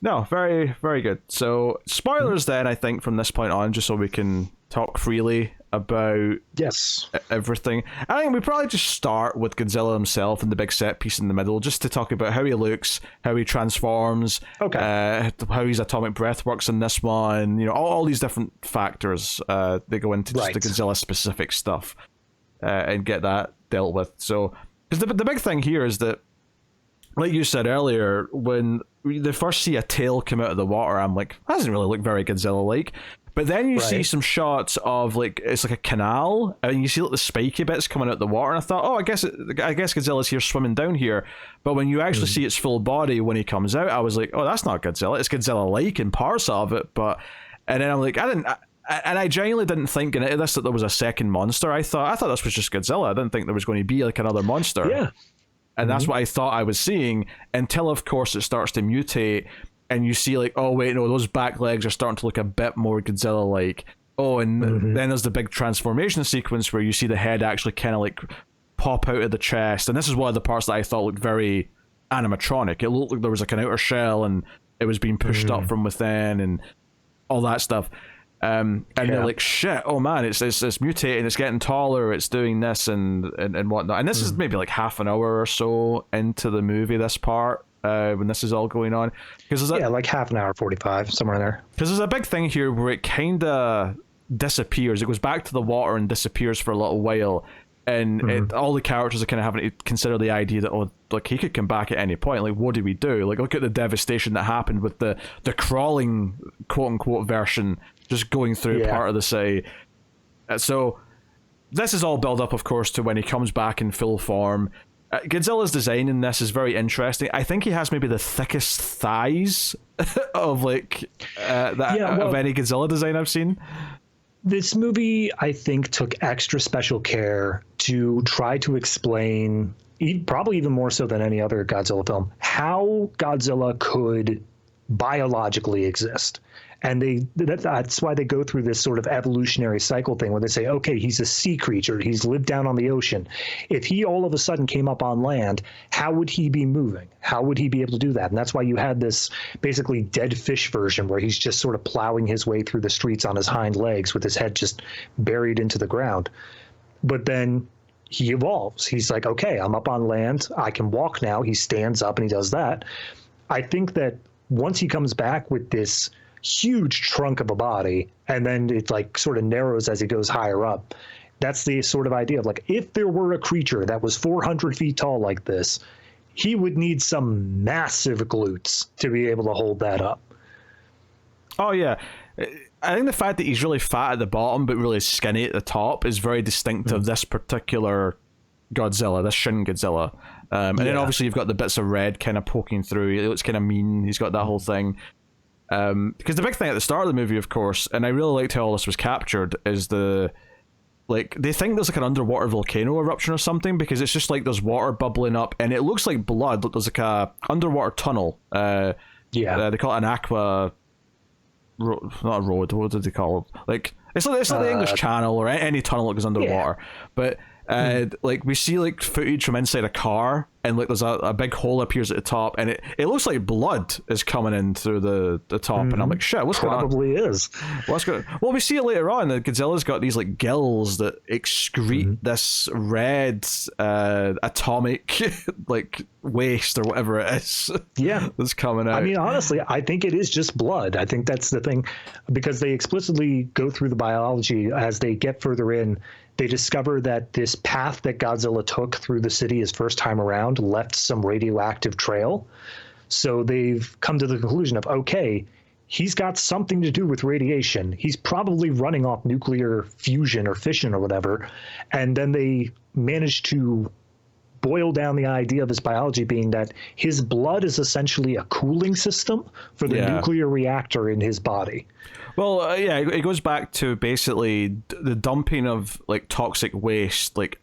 no, very, very good. So spoilers then, I think, from this point on, just so we can talk freely. about Yes. everything. I think we probably just start with Godzilla himself and the big set piece in the middle, just to talk about how he looks, how he transforms, how his atomic breath works in this one. You know, all these different factors they go into just the Godzilla specific stuff and get that dealt with. So, because the big thing here is that, like you said earlier, when they first see a tail come out of the water, I'm like, that doesn't really look very Godzilla-like. But then you see some shots of, like, it's like a canal, and you see like the spiky bits coming out of the water, and I thought, oh, I guess Godzilla's here swimming down here. But when you actually see its full body when he comes out, I was like, oh, that's not Godzilla. It's Godzilla-like in parts of it, and then I'm like, I genuinely didn't think in this that there was a second monster. I thought this was just Godzilla. I didn't think there was going to be like another monster. Yeah. And that's what I thought I was seeing, until of course it starts to mutate. And you see, like, oh, wait, no, those back legs are starting to look a bit more Godzilla-like. Oh, and then there's the big transformation sequence where you see the head actually kind of, like, pop out of the chest. And this is one of the parts that I thought looked very animatronic. It looked like there was, like, an outer shell, and it was being pushed up from within, and all that stuff. And they're like, shit, oh, man, it's mutating, it's getting taller, it's doing this and whatnot. And this is maybe, like, half an hour or so into the movie, this part. When this is all going on, because like half an hour, 45, somewhere in there. Because there's a big thing here where it kind of disappears. It goes back to the water and disappears for a little while, and all the characters are kind of having to consider the idea that, oh, like, he could come back at any point. Like, what do we do? Like, look at the devastation that happened with the crawling quote unquote version just going through part of the city. So this is all built up, of course, to when he comes back in full form. Godzilla's design in this is very interesting. I think he has maybe the thickest thighs of like of any Godzilla design I've seen. This movie, I think, took extra special care to try to explain, probably even more so than any other Godzilla film, how Godzilla could biologically exist. And that's why they go through this sort of evolutionary cycle thing where they say, okay, he's a sea creature. He's lived down on the ocean. If he all of a sudden came up on land, how would he be moving? How would he be able to do that? And that's why you had this basically dead fish version where he's just sort of plowing his way through the streets on his hind legs with his head just buried into the ground. But then he evolves. He's like, okay, I'm up on land. I can walk now. He stands up and he does that. I think that once he comes back with this huge trunk of a body, and then it like sort of narrows as he goes higher up. That's the sort of idea of like, if there were a creature that was 400 feet tall like this, he would need some massive glutes to be able to hold that up. Oh yeah, I think the fact that he's really fat at the bottom but really skinny at the top is very distinctive of this particular Godzilla, this Shin Godzilla. And then obviously you've got the bits of red kind of poking through. It looks kind of mean. He's got that whole thing. Because the big thing at the start of the movie, of course, and I really liked how all this was captured, is they think there's like an underwater volcano eruption or something, because it's just like there's water bubbling up and it looks like blood. There's like a underwater tunnel. They call it an aqua, not a road. What did they call it? Like it's like the English Channel or any tunnel that goes underwater, but. Like we see like footage from inside a car, and like there's a big hole appears at the top, and it looks like blood is coming in through the top, and I'm like, shit, what's going on? Probably is. What's going on? Well, we see it later on that Godzilla's got these like gills that excrete this red atomic like waste or whatever it is. Yeah, that's coming out. I mean, honestly, I think it is just blood. I think that's the thing, because they explicitly go through the biology as they get further in. They discover that this path that Godzilla took through the city his first time around left some radioactive trail. So they've come to the conclusion of, okay, he's got something to do with radiation. He's probably running off nuclear fusion or fission or whatever. And then they managed to boil down the idea of his biology being that his blood is essentially a cooling system for the nuclear reactor in his body. Well, it goes back to basically the dumping of like toxic waste, like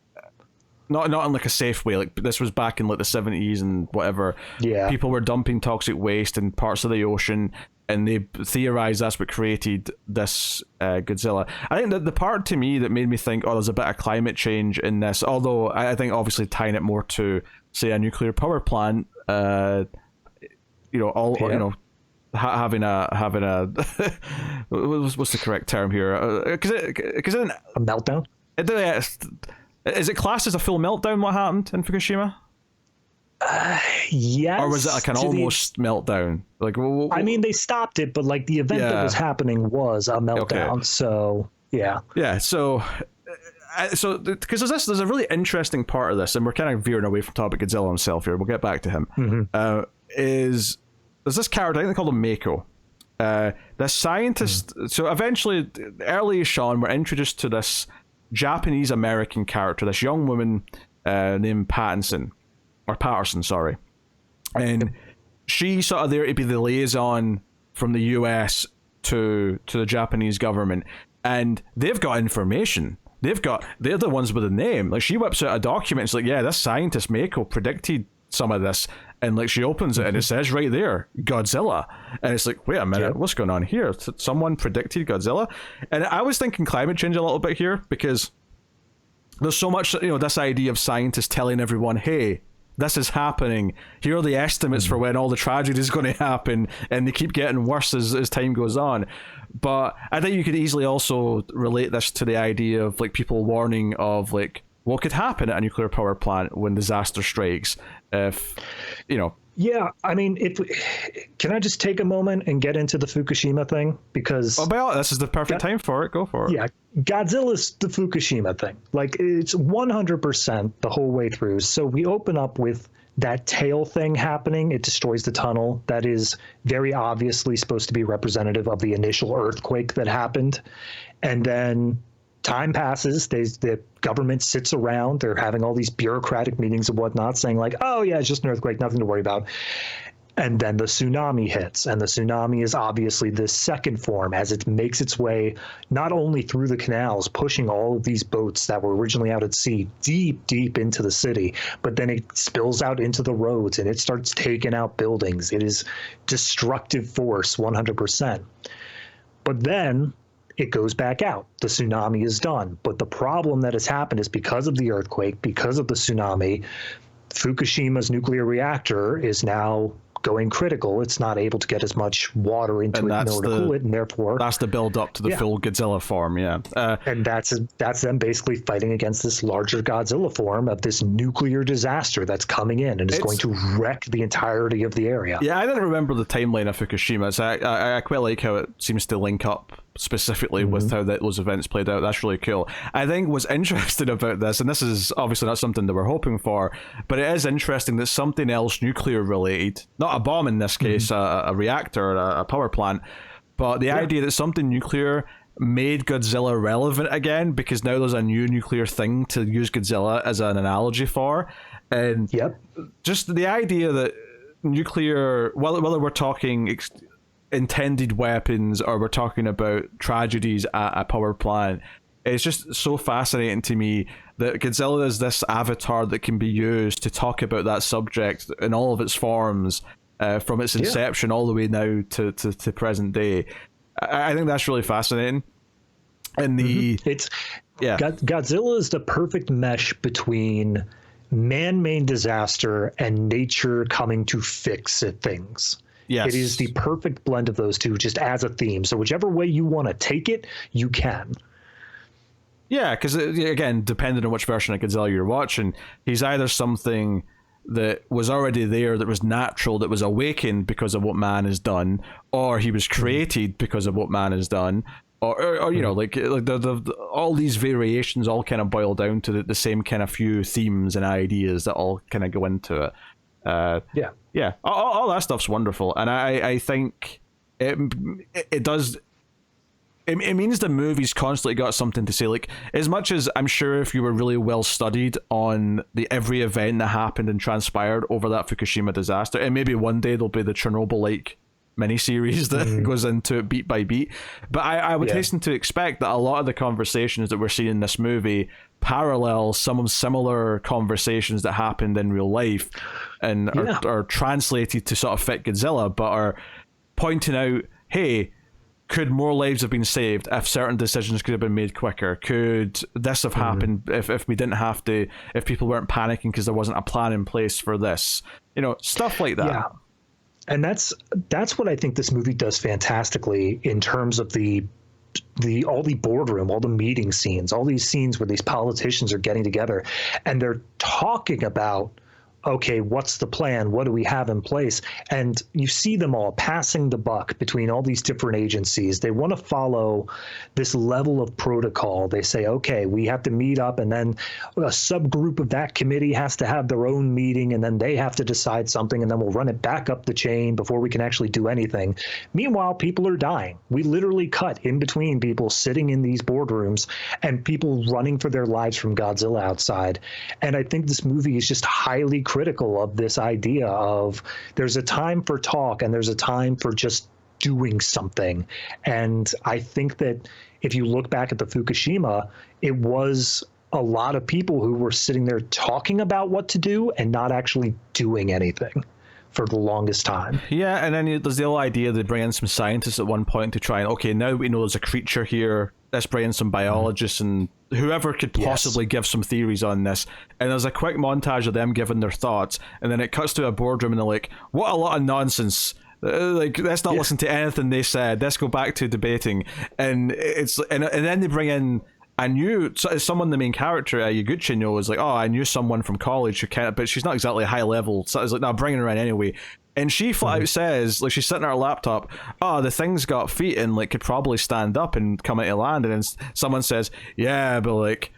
not in like a safe way. Like this was back in like the 70s and whatever. Yeah, people were dumping toxic waste in parts of the ocean, and they theorized that's what created this Godzilla. I think that the part to me that made me think, oh, there's a bit of climate change in this. Although I think obviously tying it more to say a nuclear power plant, having a what's the correct term here? Because A meltdown. Is it classed as a full meltdown? What happened in Fukushima? Yes. Or was it like an almost meltdown? Like, I mean, they stopped it, but like the event that was happening was a meltdown. Okay. So yeah. Yeah. So because there's a really interesting part of this, and we're kind of veering away from topic Godzilla himself here. We'll get back to him. Mm-hmm. There's this character, I think they call him Mako. The scientist. So eventually, early Sean, we're introduced to this Japanese American character, this young woman named Patterson, sorry, and she's sort of there to be the liaison from the US to the Japanese government, and they've got information. They're the ones with the name. Like, she whips out a document. It's like, yeah, this scientist Mako predicted some of this, and like she opens it and it says right there, Godzilla, and it's like, wait a minute, what's going on here? Someone predicted Godzilla. And I was thinking climate change a little bit here, because there's so much, this idea of scientists telling everyone, hey, this is happening, here are the estimates for when all the tragedy is going to happen, and they keep getting worse as time goes on. But I think you could easily also relate this to the idea of like people warning of like what could happen at a nuclear power plant when disaster strikes. If Yeah, I mean, can I just take a moment and get into the Fukushima thing? Because this is the perfect time for it. Go for it. Yeah, Godzilla's the Fukushima thing. Like, it's 100% the whole way through. So we open up with that tail thing happening. It destroys the tunnel. That is very obviously supposed to be representative of the initial earthquake that happened. And then time passes. The government sits around. They're having all these bureaucratic meetings and whatnot, saying like, oh yeah, it's just an earthquake, nothing to worry about. And then the tsunami hits, and the tsunami is obviously this second form as it makes its way not only through the canals, pushing all of these boats that were originally out at sea deep, deep into the city, but then it spills out into the roads and it starts taking out buildings. It is destructive force, 100%. But then it goes back out. The tsunami is done. But the problem that has happened is because of the earthquake, because of the tsunami, Fukushima's nuclear reactor is now going critical. It's not able to get as much water into it in order to cool it, and therefore that's the build up to the full Godzilla form. And that's them basically fighting against this larger Godzilla form of this nuclear disaster that's coming in and is going to wreck the entirety of the area. I didn't remember the timeline of Fukushima, so I quite like how it seems to link up specifically with how those events played out. That's really cool. I think what's interesting about this, and this is obviously not something that we're hoping for, but it is interesting that something else nuclear related, not a bomb in this case, a reactor, a power plant, but the idea that something nuclear made Godzilla relevant again, because now there's a new nuclear thing to use Godzilla as an analogy for. And just the idea that nuclear, whether we're talking intended weapons or we're talking about tragedies at a power plant, it's just so fascinating to me that Godzilla is this avatar that can be used to talk about that subject in all of its forms, from its inception all the way now to present day. I think that's really fascinating. And Godzilla is the perfect mesh between man-made disaster and nature coming to fix things. Yes. It is the perfect blend of those two, just as a theme. So whichever way you want to take it, you can. Yeah, because again, depending on which version of Godzilla you're watching, he's either something that was already there, that was natural, that was awakened because of what man has done, or he was created because of what man has done, or you know, like the all these variations all kind of boil down to the same kind of few themes and ideas that all kind of go into it. All that stuff's wonderful, and I think it does. It means the movie's constantly got something to say. Like, as much as I'm sure if you were really well studied on every event that happened and transpired over that Fukushima disaster, and maybe one day there'll be the Chernobyl-like miniseries that goes into it beat by beat. But I would hasten to expect that a lot of the conversations that we're seeing in this movie parallel some of similar conversations that happened in real life and are translated to sort of fit Godzilla, but are pointing out, hey, could more lives have been saved if certain decisions could have been made quicker? Could this have happened if we didn't have to, if people weren't panicking because there wasn't a plan in place for this? You know, stuff like that. Yeah. And that's what I think this movie does fantastically in terms of the all the boardroom, all the meeting scenes, all these scenes where these politicians are getting together and they're talking about, okay, what's the plan? What do we have in place? And you see them all passing the buck between all these different agencies. They want to follow this level of protocol. They say, okay, we have to meet up, and then a subgroup of that committee has to have their own meeting, and then they have to decide something, and then we'll run it back up the chain before we can actually do anything. Meanwhile, people are dying. We literally cut in between people sitting in these boardrooms and people running for their lives from Godzilla outside. And I think this movie is just highly critical of this idea of there's a time for talk and there's a time for just doing something. And I think that if you look back at the Fukushima, it was a lot of people who were sitting there talking about what to do and not actually doing anything for the longest time. Yeah, and then there's the whole idea they bring in some scientists at one point to try and, okay, now we know there's a creature here, let's bring in some biologists and whoever could possibly give some theories on this. And there's a quick montage of them giving their thoughts, and then it cuts to a boardroom and they're like, what a lot of nonsense. Like, let's not listen to anything they said, let's go back to debating. And it's and then they bring in, I knew someone, the main character, Higuchi, knows, like, oh, I knew someone from college who can't, but she's not exactly high level. So I was like, no, bring her in anyway. And she flat out says, like, she's sitting at her laptop, oh, the thing's got feet and, like, could probably stand up and come into land. And then someone says, yeah, but, like,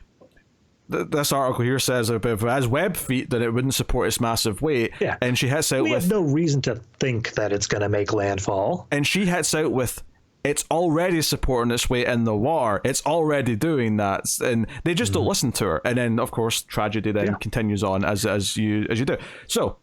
this article here says if it has web feet, then it wouldn't support its massive weight. Yeah. And she hits out we have no reason to think that it's going to make landfall. And she hits out with, it's already supporting its weight in the water. It's already doing that, and they just don't listen to her. And then, of course, tragedy then continues on as you do. So,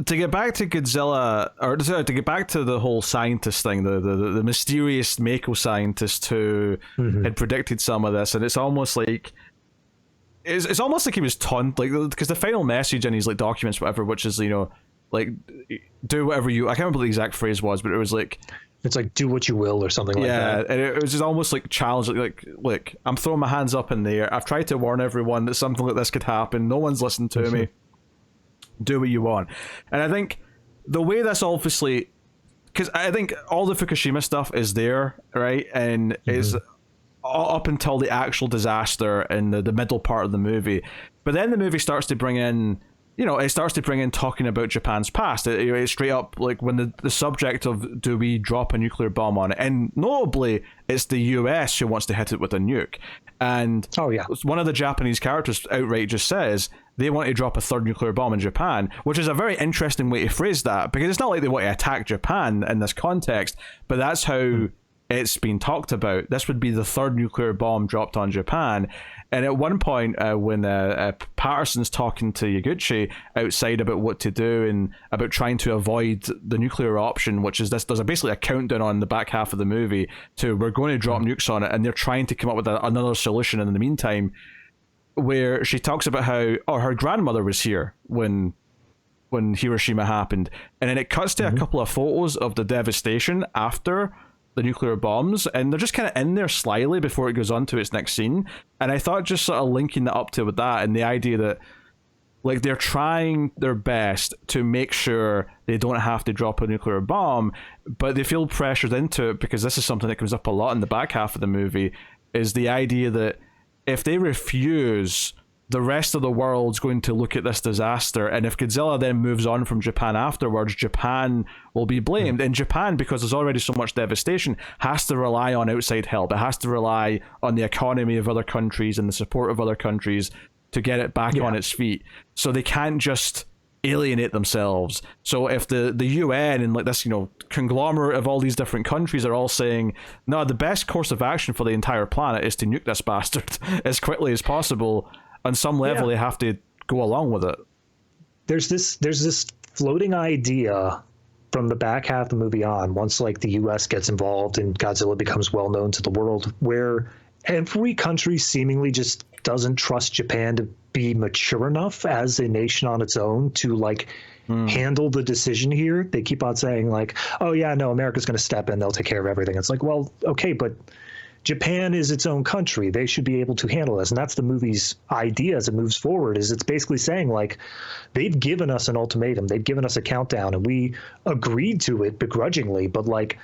to get back to Godzilla, or to get back to the whole scientist thing, the mysterious Mako scientist who had predicted some of this, and it's almost like it's almost like he was taunt, like, because the final message in his, like, documents, whatever, which is, you know, like, do whatever you, I can't remember what the exact phrase was, but it was like, it's like, do what you will or something like that. Yeah, and it was just almost like challenge, like, look, I'm throwing my hands up in the air. I've tried to warn everyone that something like this could happen. No one's listened to me. Do what you want. And I think the way that's obviously, because I think all the Fukushima stuff is there, right? And is up until the actual disaster in the middle part of the movie. But then the movie starts to bring in, you know, it starts to bring in talking about Japan's past. It's straight up, like, when the subject of, do we drop a nuclear bomb on it? And notably, it's the US who wants to hit it with a nuke. And one of the Japanese characters outright just says they want to drop a third nuclear bomb in Japan, which is a very interesting way to phrase that, because it's not like they want to attack Japan in this context, but that's how it's been talked about. This would be the third nuclear bomb dropped on Japan. And at one point, when Patterson's talking to Higuchi outside about what to do and about trying to avoid the nuclear option, which is this, there's basically a countdown on the back half of the movie to, we're going to drop nukes on it, and they're trying to come up with another solution in the meantime, where she talks about how, oh, her grandmother was here when Hiroshima happened. And then it cuts to a couple of photos of the devastation after the nuclear bombs, and they're just kind of in there slyly before it goes on to its next scene. And I thought just sort of linking that up to with that, and the idea that, like, they're trying their best to make sure they don't have to drop a nuclear bomb, but they feel pressured into it, because this is something that comes up a lot in the back half of the movie, is the idea that if they refuse, the rest of the world's going to look at this disaster, and if Godzilla then moves on from Japan afterwards, Japan will be blamed. And Japan, because there's already so much devastation, has to rely on outside help. It has to rely on the economy of other countries and the support of other countries to get it back on its feet. So they can't just alienate themselves. So if the UN and, like, this, you know, conglomerate of all these different countries are all saying, no, the best course of action for the entire planet is to nuke this bastard as quickly as possible, on some level they have to go along with it. There's this floating idea from the back half of the movie on, once, like, the US gets involved and Godzilla becomes well known to the world, where every country seemingly just doesn't trust Japan to be mature enough as a nation on its own to, like, handle the decision here. They keep on saying, like, oh yeah, no, America's going to step in, they'll take care of everything. It's like, well, okay, but Japan is its own country. They should be able to handle this. And that's the movie's idea as it moves forward, is it's basically saying, like, they've given us an ultimatum. They've given us a countdown, and we agreed to it begrudgingly, but, like,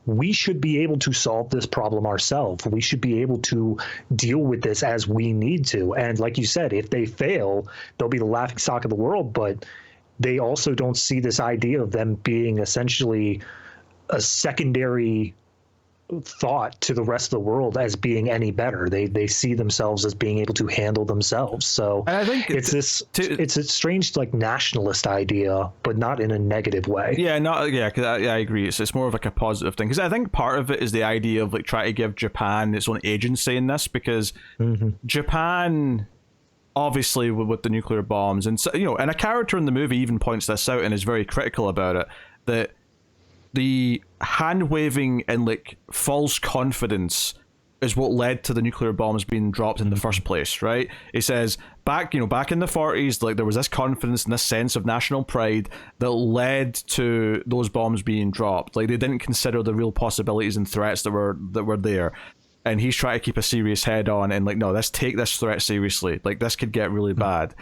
we should be able to solve this problem ourselves. We should be able to deal with this as we need to. And like you said, if they fail, they'll be the laughing stock of the world, but they also don't see this idea of them being essentially a secondary thought to the rest of the world as being any better. They see themselves as being able to handle themselves. So and I think it's it's a strange, like, nationalist idea, but not in a negative way. Yeah, cause I agree. It's more of like a positive thing, because I think part of it is the idea of, like, trying to give Japan its own agency in this, because Japan, obviously, with the nuclear bombs, and so, you know, and a character in the movie even points this out and is very critical about it, that the hand waving and, like, false confidence is what led to the nuclear bombs being dropped in the first place, right? He says back in the 40s, like, there was this confidence and this sense of national pride that led to those bombs being dropped. Like, they didn't consider the real possibilities and threats that were there. And he's trying to keep a serious head on and, like, no, let's take this threat seriously. Like, this could get really bad.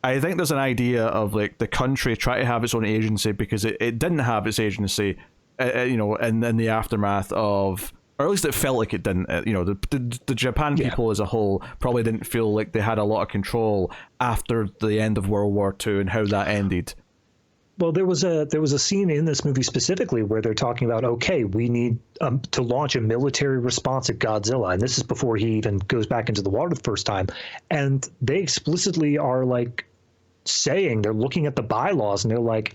I think there's an idea of, like, the country trying to have its own agency because it didn't have its agency, you know, in the aftermath of, or at least it felt like it didn't. You know, the Japan people as a whole probably didn't feel like they had a lot of control after the end of World War II and how that ended. Well, there was a scene in this movie specifically where they're talking about, okay, we need to launch a military response at Godzilla, and this is before he even goes back into the water the first time, and they explicitly are, like, saying, they're looking at the bylaws and they're like,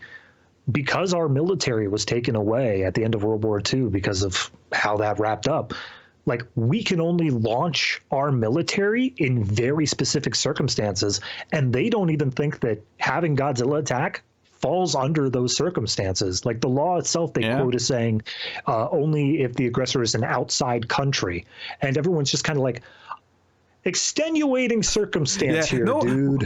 because our military was taken away at the end of World War II because of how that wrapped up, like, we can only launch our military in very specific circumstances, and they don't even think that having Godzilla attack falls under those circumstances. Like, the law itself, they quote as saying, only if the aggressor is an outside country, and everyone's just kind of like, extenuating circumstance here, dude.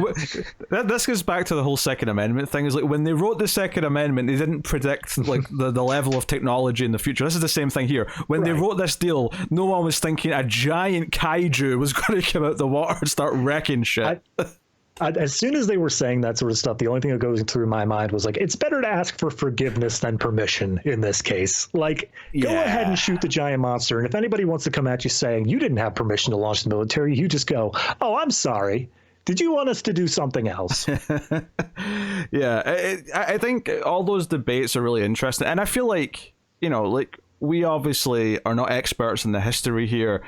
This goes back to the whole Second Amendment thing. Is like, when they wrote the Second Amendment, they didn't predict, like, the level of technology in the future. This is the same thing here. When they wrote this deal, no one was thinking a giant kaiju was going to come out the water and start wrecking shit. As soon as they were saying that sort of stuff, the only thing that goes through my mind was, like, it's better to ask for forgiveness than permission in this case. Like, go ahead and shoot the giant monster, and if anybody wants to come at you saying you didn't have permission to launch the military, you just go, oh, I'm sorry. Did you want us to do something else? I think all those debates are really interesting, and I feel like, you know, like, we obviously are not experts in the history here.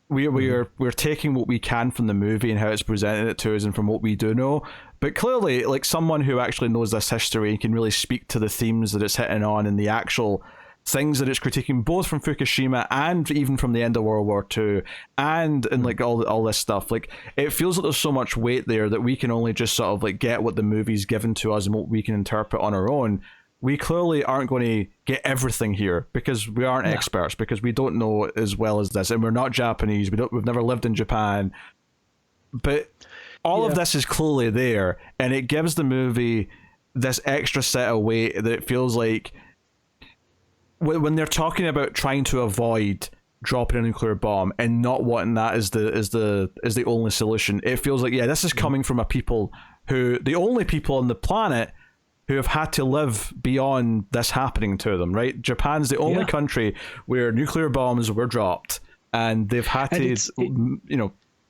We're taking what we can from the movie and how it's presented it to us and from what we do know, but clearly, like, someone who actually knows this history and can really speak to the themes that it's hitting on and the actual things that it's critiquing, both from Fukushima and even from the end of World War II and like all this stuff, like, it feels like there's so much weight there that we can only just sort of, like, get what the movie's given to us and what we can interpret on our own. We clearly aren't going to get everything here because we aren't experts, because we don't know as well as this, and we're not Japanese. We've never lived in Japan, but all of this is clearly there, and it gives the movie this extra set of weight that it feels like when they're talking about trying to avoid dropping a nuclear bomb and not wanting that as the only solution. It feels like, this is coming from a people who, the only people on the planet who have had to live beyond this happening to them, right? Japan's the only country where nuclear bombs were dropped, and they've had to,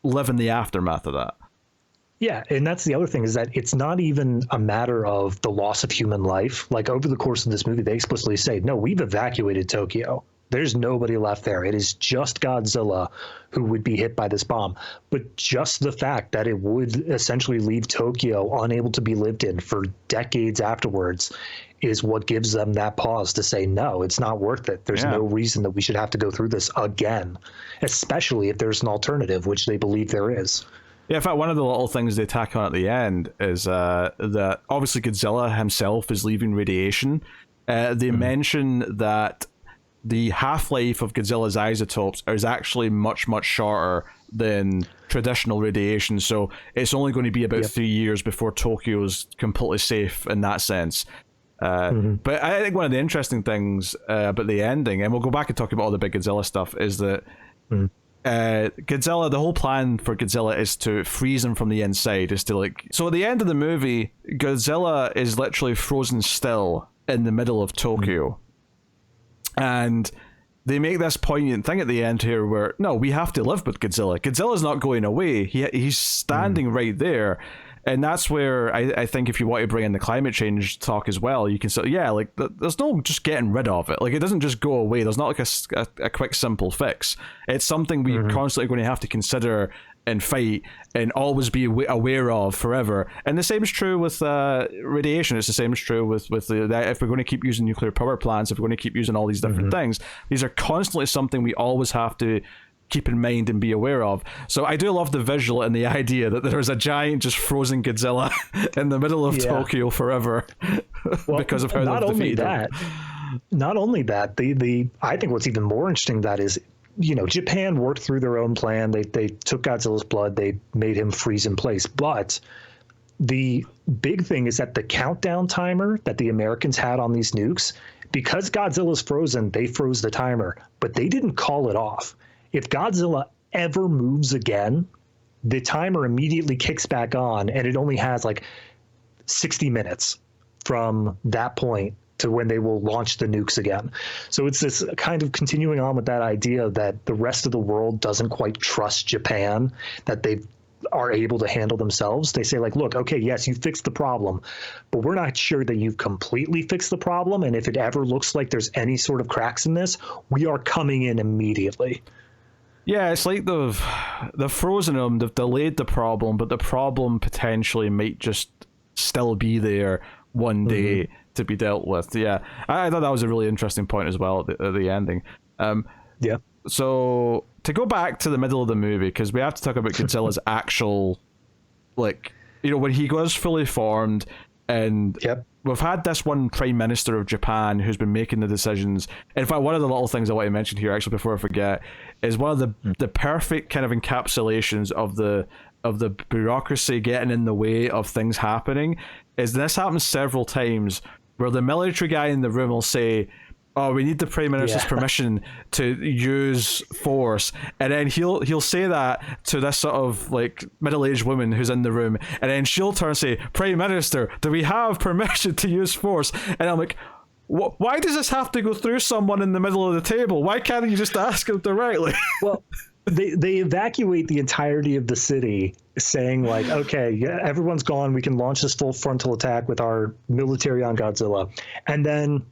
live in the aftermath of that. Yeah, and that's the other thing, is that it's not even a matter of the loss of human life. Like, over the course of this movie, they explicitly say, no, we've evacuated Tokyo. There's nobody left there. It is just Godzilla who would be hit by this bomb. But just the fact that it would essentially leave Tokyo unable to be lived in for decades afterwards is what gives them that pause to say, no, it's not worth it. There's no reason that we should have to go through this again, especially if there's an alternative, which they believe there is. Yeah, in fact, one of the little things they tack on at the end is that obviously Godzilla himself is leaving radiation. They mention that the half-life of Godzilla's isotopes is actually much, much shorter than traditional radiation, so it's only going to be about 3 years before Tokyo is completely safe in that sense. But I think one of the interesting things about the ending, and we'll go back and talk about all the big Godzilla stuff, is that Godzilla, the whole plan for Godzilla is to freeze him from the inside. Is to like, so at the end of the movie, Godzilla is literally frozen still in the middle of Tokyo, and they make this poignant thing at the end here where, no, we have to live with Godzilla. Godzilla's not going away. He's standing right there. And that's where I think if you want to bring in the climate change talk as well, you can say, yeah, like, there's no just getting rid of it. Like, it doesn't just go away. There's not like a quick, simple fix. It's something we're constantly going to have to consider and fight and always be aware of forever. And the same is true with radiation. It's the same is true with if we're going to keep using nuclear power plants, if we're going to keep using all these different things, these are constantly something we always have to keep in mind and be aware of. So I do love the visual and the idea that there's a giant just frozen Godzilla in the middle of Tokyo forever because of how they've defeated him. Not only that, the I think what's even more interesting that is, you know, Japan worked through their own plan. They took Godzilla's blood. They made him freeze in place. But the big thing is that the countdown timer that the Americans had on these nukes, because Godzilla's frozen, they froze the timer, but they didn't call it off. If Godzilla ever moves again, the timer immediately kicks back on, and it only has like 60 minutes from that point to when they will launch the nukes again. So it's this kind of continuing on with that idea that the rest of the world doesn't quite trust Japan, that they are able to handle themselves. They say like, look, okay, yes, you fixed the problem, but we're not sure that you've completely fixed the problem. And if it ever looks like there's any sort of cracks in this, we are coming in immediately. Yeah, it's like they've frozen them, they've delayed the problem, but the problem potentially might just still be there one day to be dealt with. Yeah, I thought that was a really interesting point as well at the ending. Yeah. So to go back to the middle of the movie, because we have to talk about Godzilla's actual, like, you know, when he goes fully formed, and we've had this one Prime Minister of Japan who's been making the decisions. In fact, one of the little things I want to mention here, actually, before I forget, is one of the perfect kind of encapsulations of the bureaucracy getting in the way of things happening. Is this happens several times where the military guy in the room will say, oh, we need the Prime Minister's permission to use force, and then he'll say that to this sort of like middle-aged woman who's in the room, and then she'll turn and say, Prime Minister, do we have permission to use force? And I'm like, why does this have to go through someone in the middle of the table? Why can't you just ask him directly? Well, they evacuate the entirety of the city, saying like, okay, everyone's gone, we can launch this full frontal attack with our military on Godzilla, and then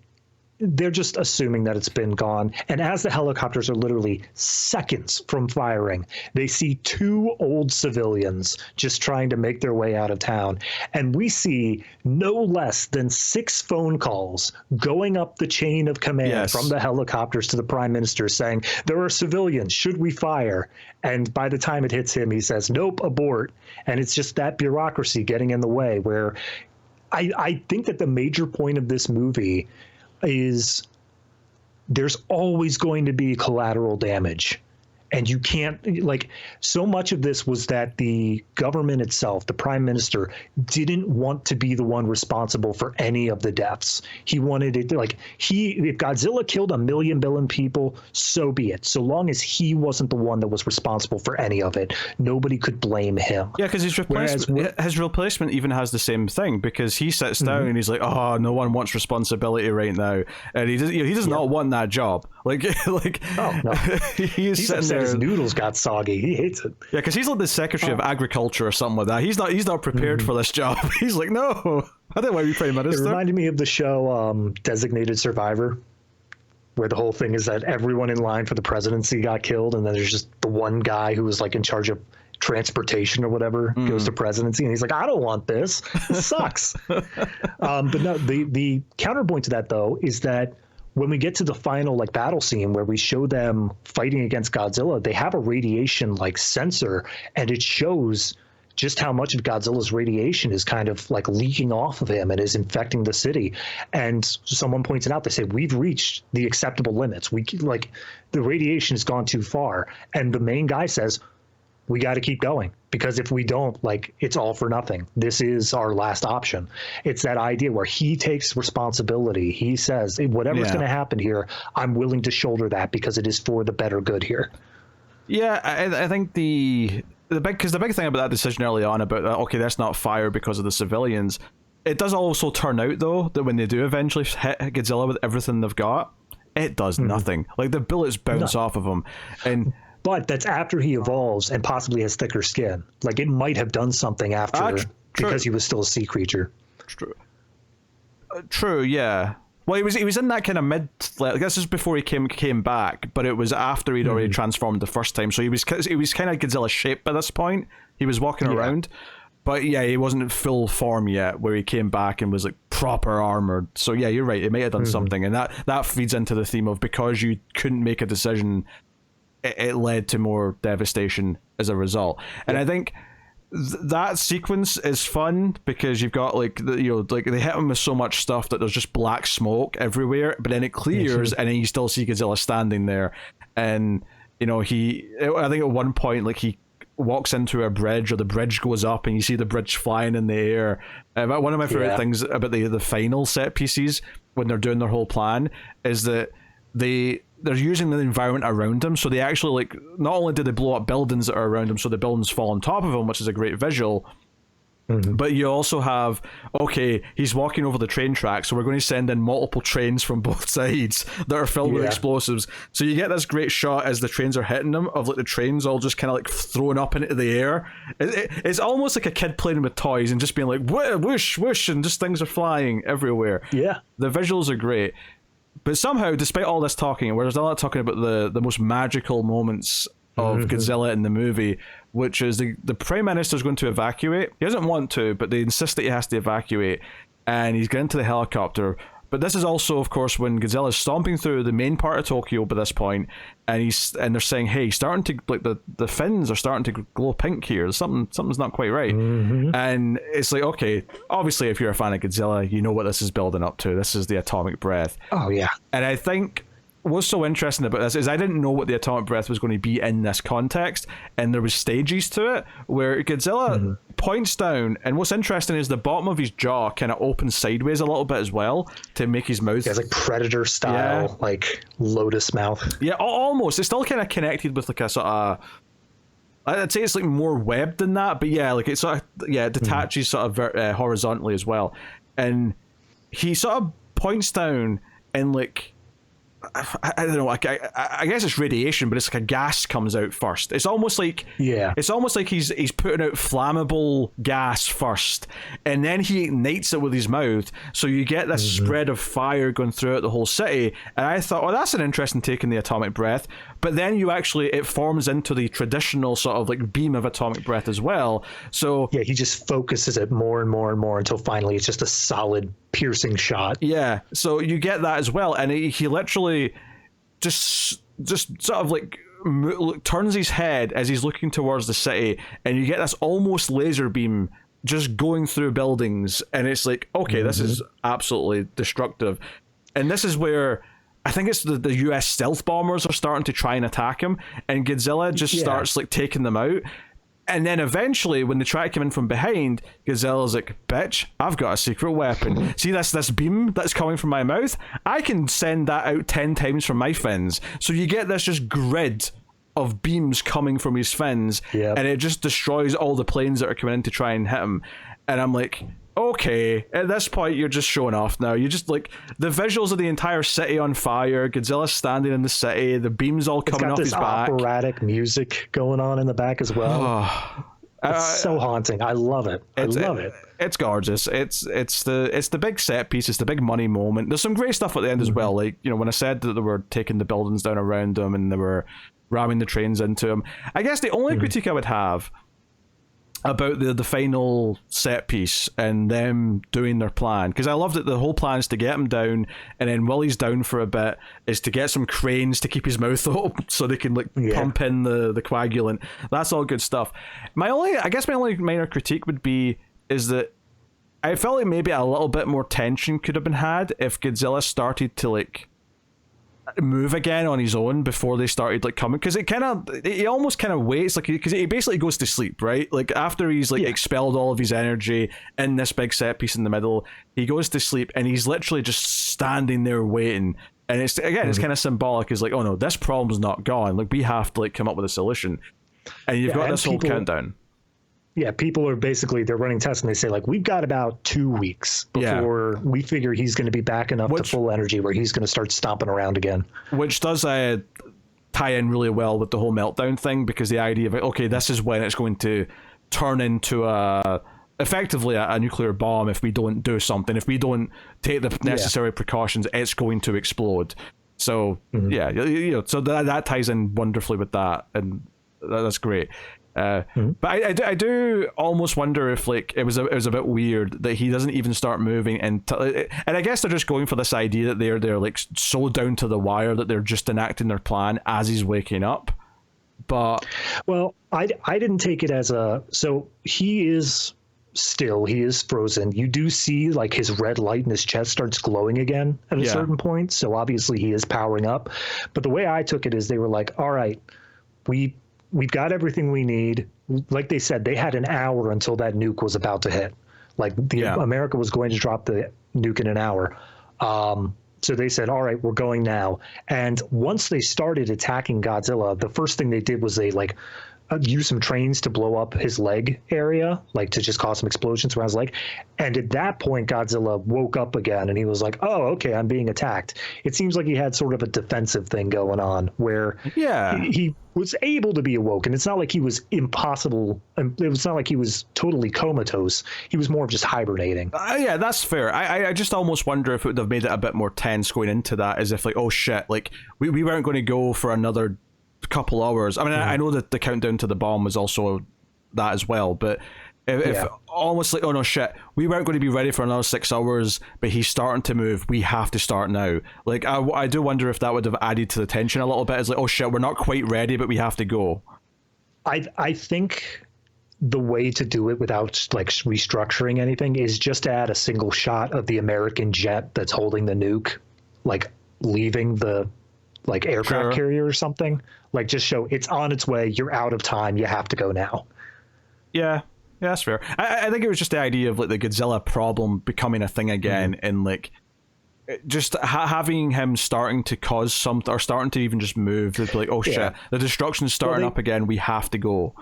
they're just assuming that it's been gone. And as the helicopters are literally seconds from firing, they see two old civilians just trying to make their way out of town. And we see no less than 6 phone calls going up the chain of command from the helicopters to the Prime Minister saying, there are civilians, should we fire? And by the time it hits him, he says, nope, abort. And it's just that bureaucracy getting in the way, where I think that the major point of this movie is there's always going to be collateral damage. And you can't, like, so much of this was that the government itself, the Prime Minister, didn't want to be the one responsible for any of the deaths. He wanted it, like, if Godzilla killed 1 billion people, so be it. So long as he wasn't the one that was responsible for any of it, nobody could blame him. Yeah, because his replacement even has the same thing, because he sits down and he's like, oh, no one wants responsibility right now. And he does not want that job. Oh, no. he's sitting there. His noodles got soggy. He hates it. Yeah, because he's like the Secretary of Agriculture or something like that. He's not prepared for this job. He's like, no, I don't want to be Prime Minister. It reminded me of the show Designated Survivor, where the whole thing is that everyone in line for the presidency got killed, and then there's just the one guy who was like in charge of transportation or whatever goes to presidency, and he's like, I don't want this. This sucks. But no, the counterpoint to that though is that when we get to the final like battle scene where we show them fighting against Godzilla, they have a radiation like sensor, and it shows just how much of Godzilla's radiation is kind of like leaking off of him and is infecting the city. And someone points it out. They say, we've reached the acceptable limits. The radiation has gone too far. And the main guy says, we got to keep going, because if we don't, like, it's all for nothing. This is our last option. It's that idea where he takes responsibility. He says, whatever's going to happen here, I'm willing to shoulder that because it is for the better good here. Yeah, I think the big thing about that decision early on about okay, let's not fire because of the civilians. It does also turn out though that when they do eventually hit Godzilla with everything they've got, it does nothing. Like the bullets bounce off of him, and but that's after he evolves and possibly has thicker skin. Like it might have done something after because he was still a sea creature. True, yeah. Well, he was in that kind of I guess this is before he came back, but it was after he'd already transformed the first time. So he was kind of Godzilla shaped by this point. He was walking around, but yeah, he wasn't in full form yet. Where he came back and was like proper armored. So yeah, you're right. It may have done something, and that feeds into the theme of because you couldn't make a decision, it led to more devastation as a result. And I think that sequence is fun because you've got like they hit him with so much stuff that there's just black smoke everywhere, but then it clears and then you still see Godzilla standing there, and I think at one point like he walks into a bridge or the bridge goes up and you see the bridge flying in the air. One of my favorite things about the final set pieces when they're doing their whole plan is that they're using the environment around them, so they actually like not only do they blow up buildings that are around them so the buildings fall on top of him, which is a great visual, but you also have he's walking over the train tracks, so we're going to send in multiple trains from both sides that are filled with explosives, so you get this great shot as the trains are hitting them of like the trains all just kind of like thrown up into the air. It's almost like a kid playing with toys and just being like whoosh whoosh, and just things are flying everywhere. The visuals are great. But somehow, despite all this talking, where there's a lot of talking about the most magical moments of Godzilla in the movie, which is the Prime Minister's going to evacuate. He doesn't want to, but they insist that he has to evacuate, and he's getting into the helicopter. But this is also, of course, when Godzilla's stomping through the main part of Tokyo by this point, and they're saying, "Hey, he's starting to like the fins are starting to glow pink here. Something's not quite right." And it's like, okay, obviously, if you're a fan of Godzilla, you know what this is building up to. This is the atomic breath. Oh yeah. And I think what's so interesting about this is I didn't know what the atomic breath was going to be in this context, and there was stages to it where Godzilla points down, and what's interesting is the bottom of his jaw kind of opens sideways a little bit as well to make his mouth. It's like predator style, like lotus mouth. Yeah, almost. It's still kind of connected with like a sort of, I'd say it's like more webbed than that, but yeah, like it sort of it detaches sort of horizontally as well, and he sort of points down and like. I don't know. I guess it's radiation, but it's like a gas comes out first. It's almost like he's putting out flammable gas first, and then he ignites it with his mouth. So you get this spread of fire going throughout the whole city. And I thought, oh, that's an interesting take in the atomic breath. But then it forms into the traditional sort of like beam of atomic breath as well. So yeah, he just focuses it more and more and more until finally it's just a solid piercing shot. Yeah, so you get that as well, and he literally just sort of like turns his head as he's looking towards the city, and you get this almost laser beam just going through buildings, and it's like, okay, this is absolutely destructive. And this is where I think it's the US stealth bombers are starting to try and attack him, and Godzilla just starts like taking them out. And then eventually, when they try to come in from behind, Godzilla's like, bitch, I've got a secret weapon. See this beam that's coming from my mouth? I can send that out 10 times from my fins. So you get this just grid of beams coming from his fins, and it just destroys all the planes that are coming in to try and hit him. And I'm like, okay, at this point you're just showing off now. You just like the visuals of the entire city on fire, Godzilla standing in the city, the beams all coming off his back. It's got this operatic music going on in the back as well. It's so haunting. I love it. I love it. It's gorgeous. It's the big set piece. It's the big money moment. There's some great stuff at the end as well. Like, when I said that they were taking the buildings down around them and they were ramming the trains into them. I guess the only critique I would have about the final set piece and them doing their plan, because I love that the whole plan is to get him down, and then while he's down for a bit is to get some cranes to keep his mouth open so they can pump in the coagulant. That's all good stuff. My only minor critique would be is that I felt like maybe a little bit more tension could have been had if Godzilla started to move again on his own before they started coming, because he almost kind of waits, because he basically goes to sleep, right? Like after he's expelled all of his energy in this big set piece in the middle, he goes to sleep and he's literally just standing there waiting, And it's it's kind of symbolic. It's like, oh no, this problem's not gone. Like, we have to like come up with a solution. And you've got this whole countdown. Yeah, people are basically, they're running tests and they say like, we've got about 2 weeks before we figure he's going to be back enough to full energy where he's going to start stomping around again. Which does tie in really well with the whole meltdown thing, because the idea of, okay, this is when it's going to turn into effectively a nuclear bomb if we don't do something. If we don't take the necessary precautions, it's going to explode. So, so that ties in wonderfully with that, and that's great. But I do almost wonder if like it was a bit weird that he doesn't even start moving, and I guess they're just going for this idea that they're like so down to the wire that they're just enacting their plan as he's waking up. But I didn't take it as so he is frozen. You do see like his red light in his chest starts glowing again at a certain point, so obviously he is powering up. But the way I took it is they were like, all right, we've got everything we need. Like they said, they had an hour until that nuke was about to hit. Like America was going to drop the nuke in an hour. So they said, all right, we're going now. And once they started attacking Godzilla, the first thing they did was they like use some trains to blow up his leg area, like to just cause some explosions around his leg. And at that point, Godzilla woke up again and he was like, oh, okay, I'm being attacked. It seems like he had sort of a defensive thing going on where he was able to be awoken. It's not like he was impossible. It was not like he was totally comatose. He was more of just hibernating. Yeah, that's fair. I just almost wonder if it would have made it a bit more tense going into that, as if like, oh shit, like we weren't going to go for another couple hours. I mean, I know that the countdown to the bomb was also that as well, but if almost like, oh no shit, we weren't going to be ready for another 6 hours, but he's starting to move, we have to start now. Like I do wonder if that would have added to the tension a little bit. It's like, oh shit, we're not quite ready, but we have to go. I think the way to do it without like restructuring anything is just to add a single shot of the American jet that's holding the nuke, like leaving the like aircraft carrier or something. Like just show it's on its way, you're out of time, you have to go now. Yeah, that's fair. I think it was just the idea of like the Godzilla problem becoming a thing again, and like just having him starting to cause something, or starting to even just move. They'd be like, oh shit, the destruction's starting up again, we have to go.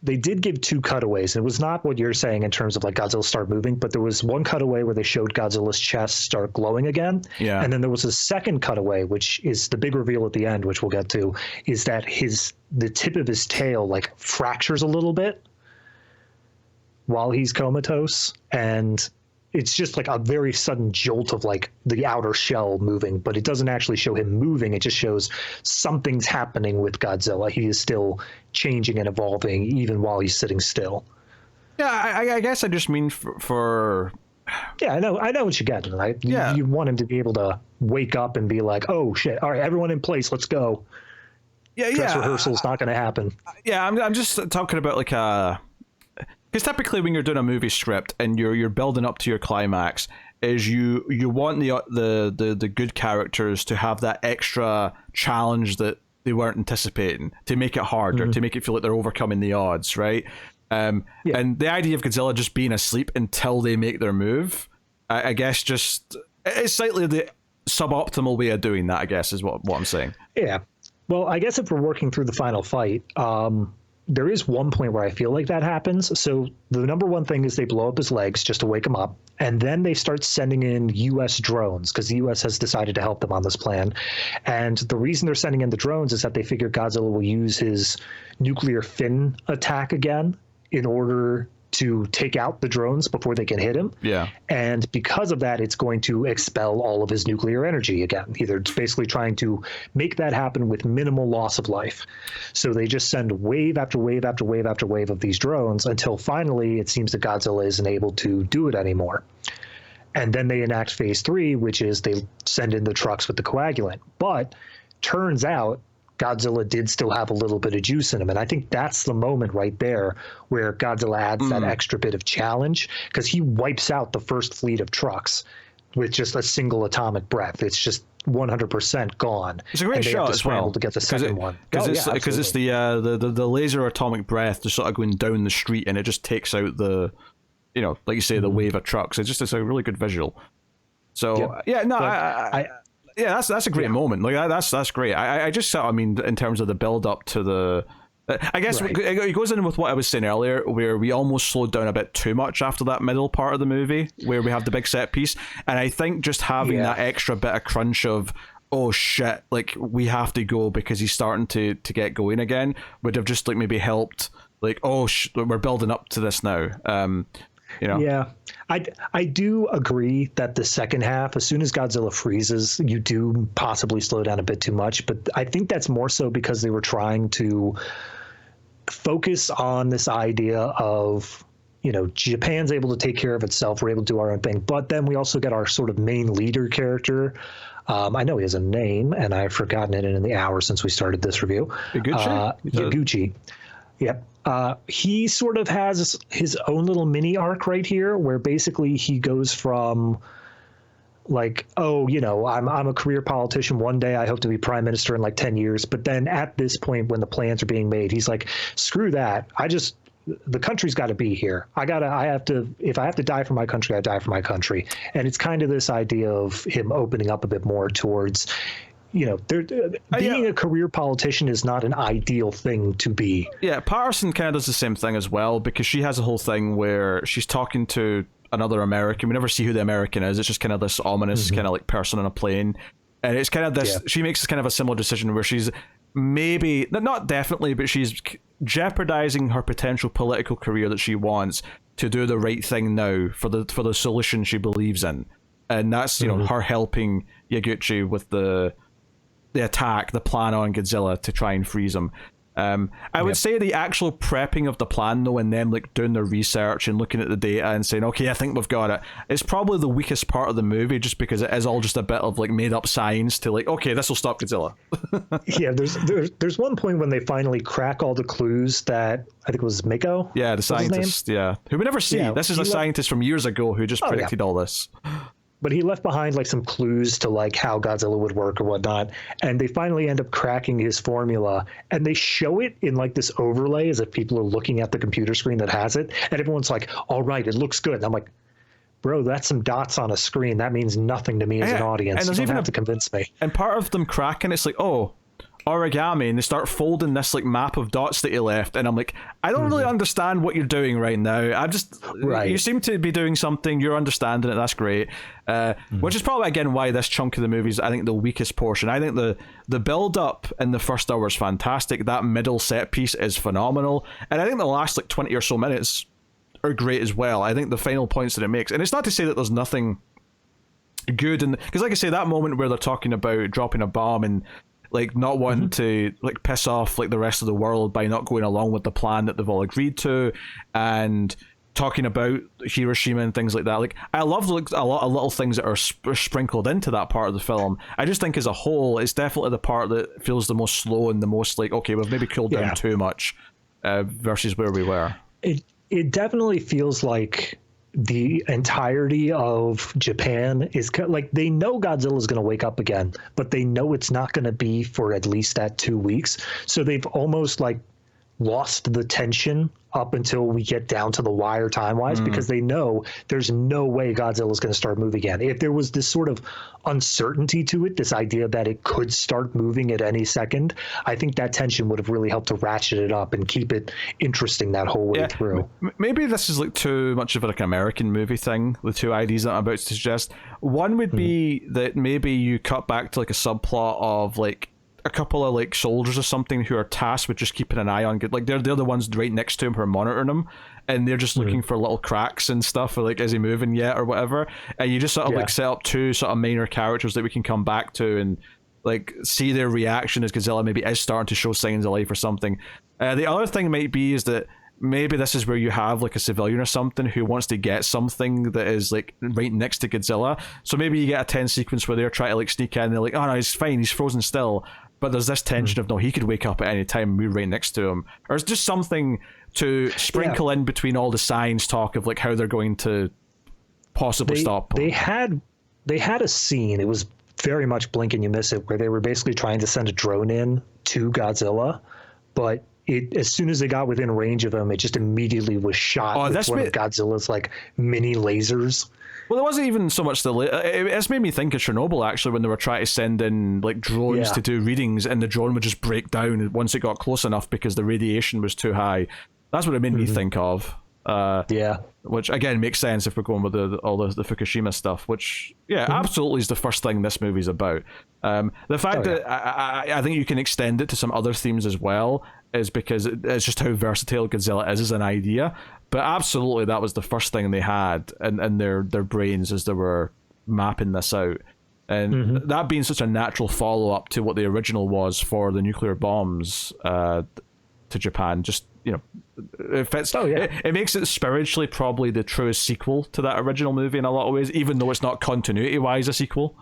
They did give 2 cutaways. It was not what you're saying in terms of like Godzilla start moving, but there was one cutaway where they showed Godzilla's chest start glowing again. Yeah. And then there was a second cutaway, which is the big reveal at the end, which we'll get to, is that the tip of his tail like fractures a little bit while he's comatose. And it's just like a very sudden jolt of like the outer shell moving, but it doesn't actually show him moving. It just shows something's happening with Godzilla. He is still changing and evolving even while he's sitting still. Yeah, I guess I just mean for... Yeah, I know what you're getting. Right? Yeah. You want him to be able to wake up and be like, oh shit, all right, everyone in place, let's go. Dress rehearsal's not going to happen. Yeah, I'm just talking about like a... Because typically when you're doing a movie script and you're building up to your climax, is you want the good characters to have that extra challenge that they weren't anticipating, to make it harder, to make it feel like they're overcoming the odds, right? And the idea of Godzilla just being asleep until they make their move, I guess just it's slightly the suboptimal way of doing that, I guess, is what I'm saying. Yeah. Well, I guess if we're working through the final fight, there is one point where I feel like that happens. So the number one thing is they blow up his legs just to wake him up. And then they start sending in U.S. drones because the U.S. has decided to help them on this plan. And the reason they're sending in the drones is that they figure Godzilla will use his nuclear fin attack again in order to take out the drones before they can hit him. Yeah. And because of that, it's going to expel all of his nuclear energy again. It's basically trying to make that happen with minimal loss of life. So they just send wave after wave after wave after wave of these drones until finally it seems that Godzilla isn't able to do it anymore. And then they enact phase 3, which is they send in the trucks with the coagulant. But turns out Godzilla did still have a little bit of juice in him. And I think that's the moment right there where Godzilla adds that extra bit of challenge, because he wipes out the first fleet of trucks with just a single atomic breath. It's just 100% gone. It's a great shot as well to get the second one. Because it's the laser atomic breath just sort of going down the street, and it just takes out the, like you say, the wave of trucks. It's a really good visual. So Yeah, that's a great moment. Like that's great. I just I mean, in terms of the build up to the, I guess Right. it goes in with what I was saying earlier, where we almost slowed down a bit too much after that middle part of the movie, where we have the big set piece, and I think just having that extra bit of crunch of, oh shit, like we have to go because he's starting to get going again, would have just like maybe helped. Like, oh, we're building up to this now. You know? Yeah, I do agree that the second half, as soon as Godzilla freezes, you do possibly slow down a bit too much. But I think that's more so because they were trying to focus on this idea of, you know, Japan's able to take care of itself. We're able to do our own thing. But then we also get our sort of main leader character. I know he has a name, and I've forgotten it in the hour since we started this review. Higuchi. Yep. He sort of has his own little mini arc right here, where basically he goes from like, oh, you know, I'm a career politician. One day I hope to be prime minister in like 10 years. But then at this point, when the plans are being made, he's like, screw that. The country's got to be here. If I have to die for my country, I die for my country. And it's kind of this idea of him opening up a bit more towards, you know, being a career politician is not an ideal thing to be. Yeah, Patterson kind of does the same thing as well, because she has a whole thing where she's talking to another American. We never see who the American is. It's just kind of this ominous kind of like person on a plane. And it's kind of this, she makes kind of a similar decision where she's maybe, not definitely, but she's jeopardizing her potential political career that she wants to do the right thing now for the solution she believes in. And that's, you know, her helping Higuchi with the attack, the plan on Godzilla to try and freeze him. I would say the actual prepping of the plan, though, and them like doing their research and looking at the data and saying, okay, I think we've got it, is probably the weakest part of the movie, just because it is all just a bit of like made up science to like, okay, this will stop Godzilla. Yeah, there's one point when they finally crack all the clues that I think it was Mako. Yeah, the scientist. Yeah, who we never see. Yeah, this is a scientist from years ago who just predicted all this. But he left behind like some clues to like how Godzilla would work or whatnot. And they finally end up cracking his formula, and they show it in like this overlay as if people are looking at the computer screen that has it. And everyone's like, all right, it looks good. And I'm like, bro, that's some dots on a screen. That means nothing to me as an audience. And you don't have to convince me. And part of them cracking, it's like, oh, origami, and they start folding this like map of dots that he left, and I'm like, I don't really understand what you're doing right now. You seem to be doing something, you're understanding it, that's great. Which is probably again why this chunk of the movie is, I think, the weakest portion. I think the build up in the first hour is fantastic. That middle set piece is phenomenal, and I think the last like 20 or so minutes are great as well. I think the final points that it makes, and it's not to say that there's nothing good, and because like I say, that moment where they're talking about dropping a bomb and like not wanting to like piss off like the rest of the world by not going along with the plan that they've all agreed to, and talking about Hiroshima and things like that. Like, I love like a lot of little things that are sprinkled into that part of the film. I just think as a whole, it's definitely the part that feels the most slow and the most like, okay, we've maybe cooled down too much versus where we were. It definitely feels like the entirety of Japan is like, they know Godzilla is going to wake up again, but they know it's not going to be for at least that 2 weeks. So they've almost like lost the tension up until we get down to the wire time-wise, because they know there's no way Godzilla is going to start moving again. If there was this sort of uncertainty to it, this idea that it could start moving at any second, I think that tension would have really helped to ratchet it up and keep it interesting that whole way through. Maybe this is like too much of like an American movie thing, the two ideas that I'm about to suggest. One would be that maybe you cut back to like a subplot of like a couple of like soldiers or something who are tasked with just keeping an eye on, like they're the ones right next to him who are monitoring him, and they're just looking for little cracks and stuff, or like, is he moving yet or whatever, and you just sort of like set up two sort of minor characters that we can come back to and like see their reaction as Godzilla maybe is starting to show signs of life or something. The other thing might be is that maybe this is where you have like a civilian or something who wants to get something that is like right next to Godzilla, so maybe you get a tense sequence where they're trying to like sneak in and they're like, oh no, he's fine, he's frozen still. But there's this tension of, no, he could wake up at any time and we're right next to him. Or it's just something to sprinkle in between all the science talk of like how they're going to possibly stop him. They had a scene, it was very much blink and you miss it, where they were basically trying to send a drone in to Godzilla, but as soon as they got within range of him, it just immediately was shot with one of Godzilla's like mini lasers. Well, it wasn't even so much it's made me think of Chernobyl, actually, when they were trying to send in like drones to do readings, and the drone would just break down once it got close enough because the radiation was too high. That's what it made me think of. Which again makes sense if we're going with all the Fukushima stuff, which absolutely is the first thing this movie's about. The fact that I think you can extend it to some other themes as well is because it's just how versatile Godzilla is as an idea. But absolutely, that was the first thing they had in their brains as they were mapping this out. And that being such a natural follow-up to what the original was for the nuclear bombs to Japan, just, you know, it fits. It makes it spiritually probably the truest sequel to that original movie in a lot of ways, even though it's not continuity-wise a sequel.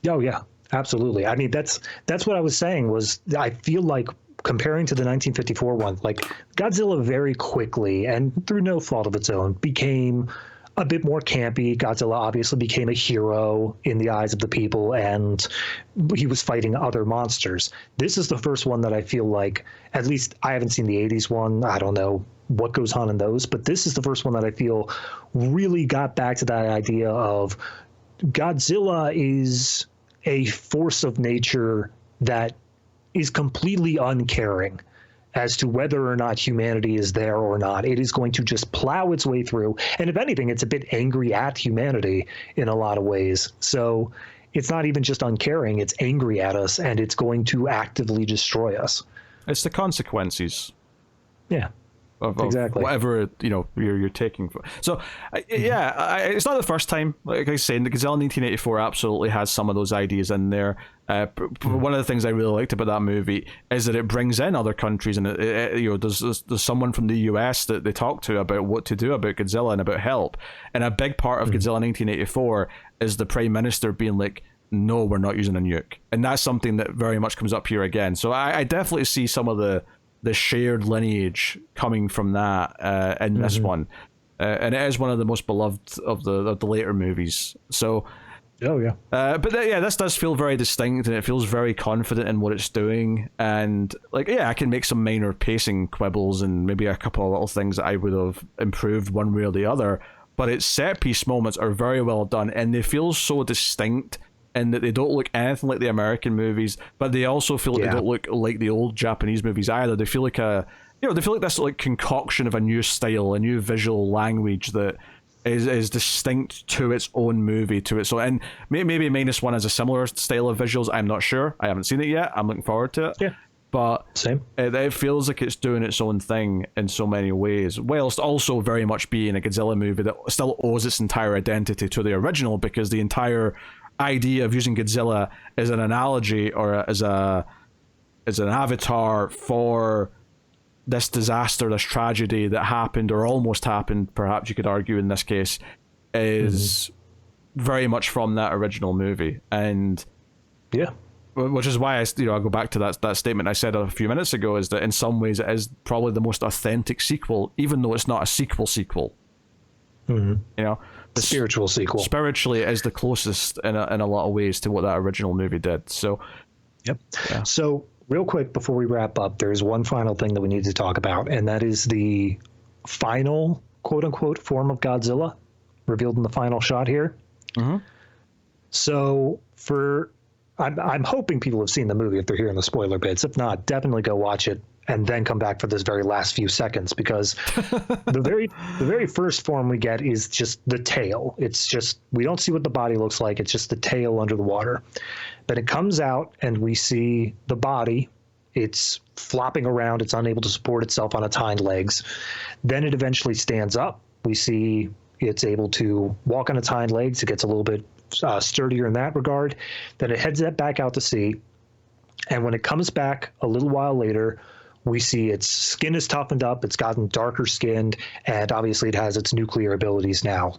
Oh, yeah, absolutely. I mean, that's what I was saying was I feel like comparing to the 1954 one, like Godzilla very quickly and through no fault of its own became a bit more campy. Godzilla obviously became a hero in the eyes of the people, and he was fighting other monsters. This is the first one that I feel like, at least I haven't seen the 80s one. I don't know what goes on in those, but this is the first one that I feel really got back to that idea of Godzilla is a force of nature that is completely uncaring as to whether or not humanity is there or not. It is going to just plow its way through. And if anything, it's a bit angry at humanity in a lot of ways. So it's not even just uncaring, it's angry at us, and it's going to actively destroy us. It's the consequences. Yeah. Of exactly whatever, you know, you're taking. So it's not the first time. Like I was saying, the Godzilla 1984 absolutely has some of those ideas in there. One of the things I really liked about that movie is that it brings in other countries, and you know, there's someone from the US that they talk to about what to do about Godzilla and about help. And a big part of Godzilla 1984 is the Prime Minister being like, no, we're not using a nuke. And that's something that very much comes up here again. So I definitely see some of the shared lineage coming from that in this one, and it is one of the most beloved of the later movies. So, this does feel very distinct, and it feels very confident in what it's doing. And like, I can make some minor pacing quibbles and maybe a couple of little things that I would have improved one way or the other. But its set piece moments are very well done, and they feel so distinct. And that they don't look anything like the American movies, but they also feel like they don't look like the old Japanese movies either. They feel like this like concoction of a new style, a new visual language that is distinct to its own movie, to its own. And maybe -1 has a similar style of visuals. I'm not sure. I haven't seen it yet. I'm looking forward to it. Yeah. But same. It feels like it's doing its own thing in so many ways, whilst also very much being a Godzilla movie that still owes its entire identity to the original, because the entire idea of using Godzilla as an analogy or as an avatar for this disaster, this tragedy that happened or almost happened, perhaps you could argue in this case, is very much from that original movie. And which is why I go back to that statement I said a few minutes ago, is that in some ways it is probably the most authentic sequel, even though it's not a sequel. You know, the spiritual sequel. Spiritually, it is the closest in a lot of ways to what that original movie did. So, So, real quick before we wrap up, there's one final thing that we need to talk about, and that is the final quote unquote form of Godzilla revealed in the final shot here. So, I'm hoping people have seen the movie if they're hearing the spoiler bits. If not, definitely go watch it and then come back for this very last few seconds, because the very first form we get is just the tail. It's just, we don't see what the body looks like. It's just the tail under the water. Then it comes out and we see the body. It's flopping around. It's unable to support itself on its hind legs. Then it eventually stands up. We see it's able to walk on its hind legs. It gets a little bit sturdier in that regard. Then it heads back out to sea. And when it comes back a little while later, we see its skin is toughened up, it's gotten darker skinned, and obviously it has its nuclear abilities now.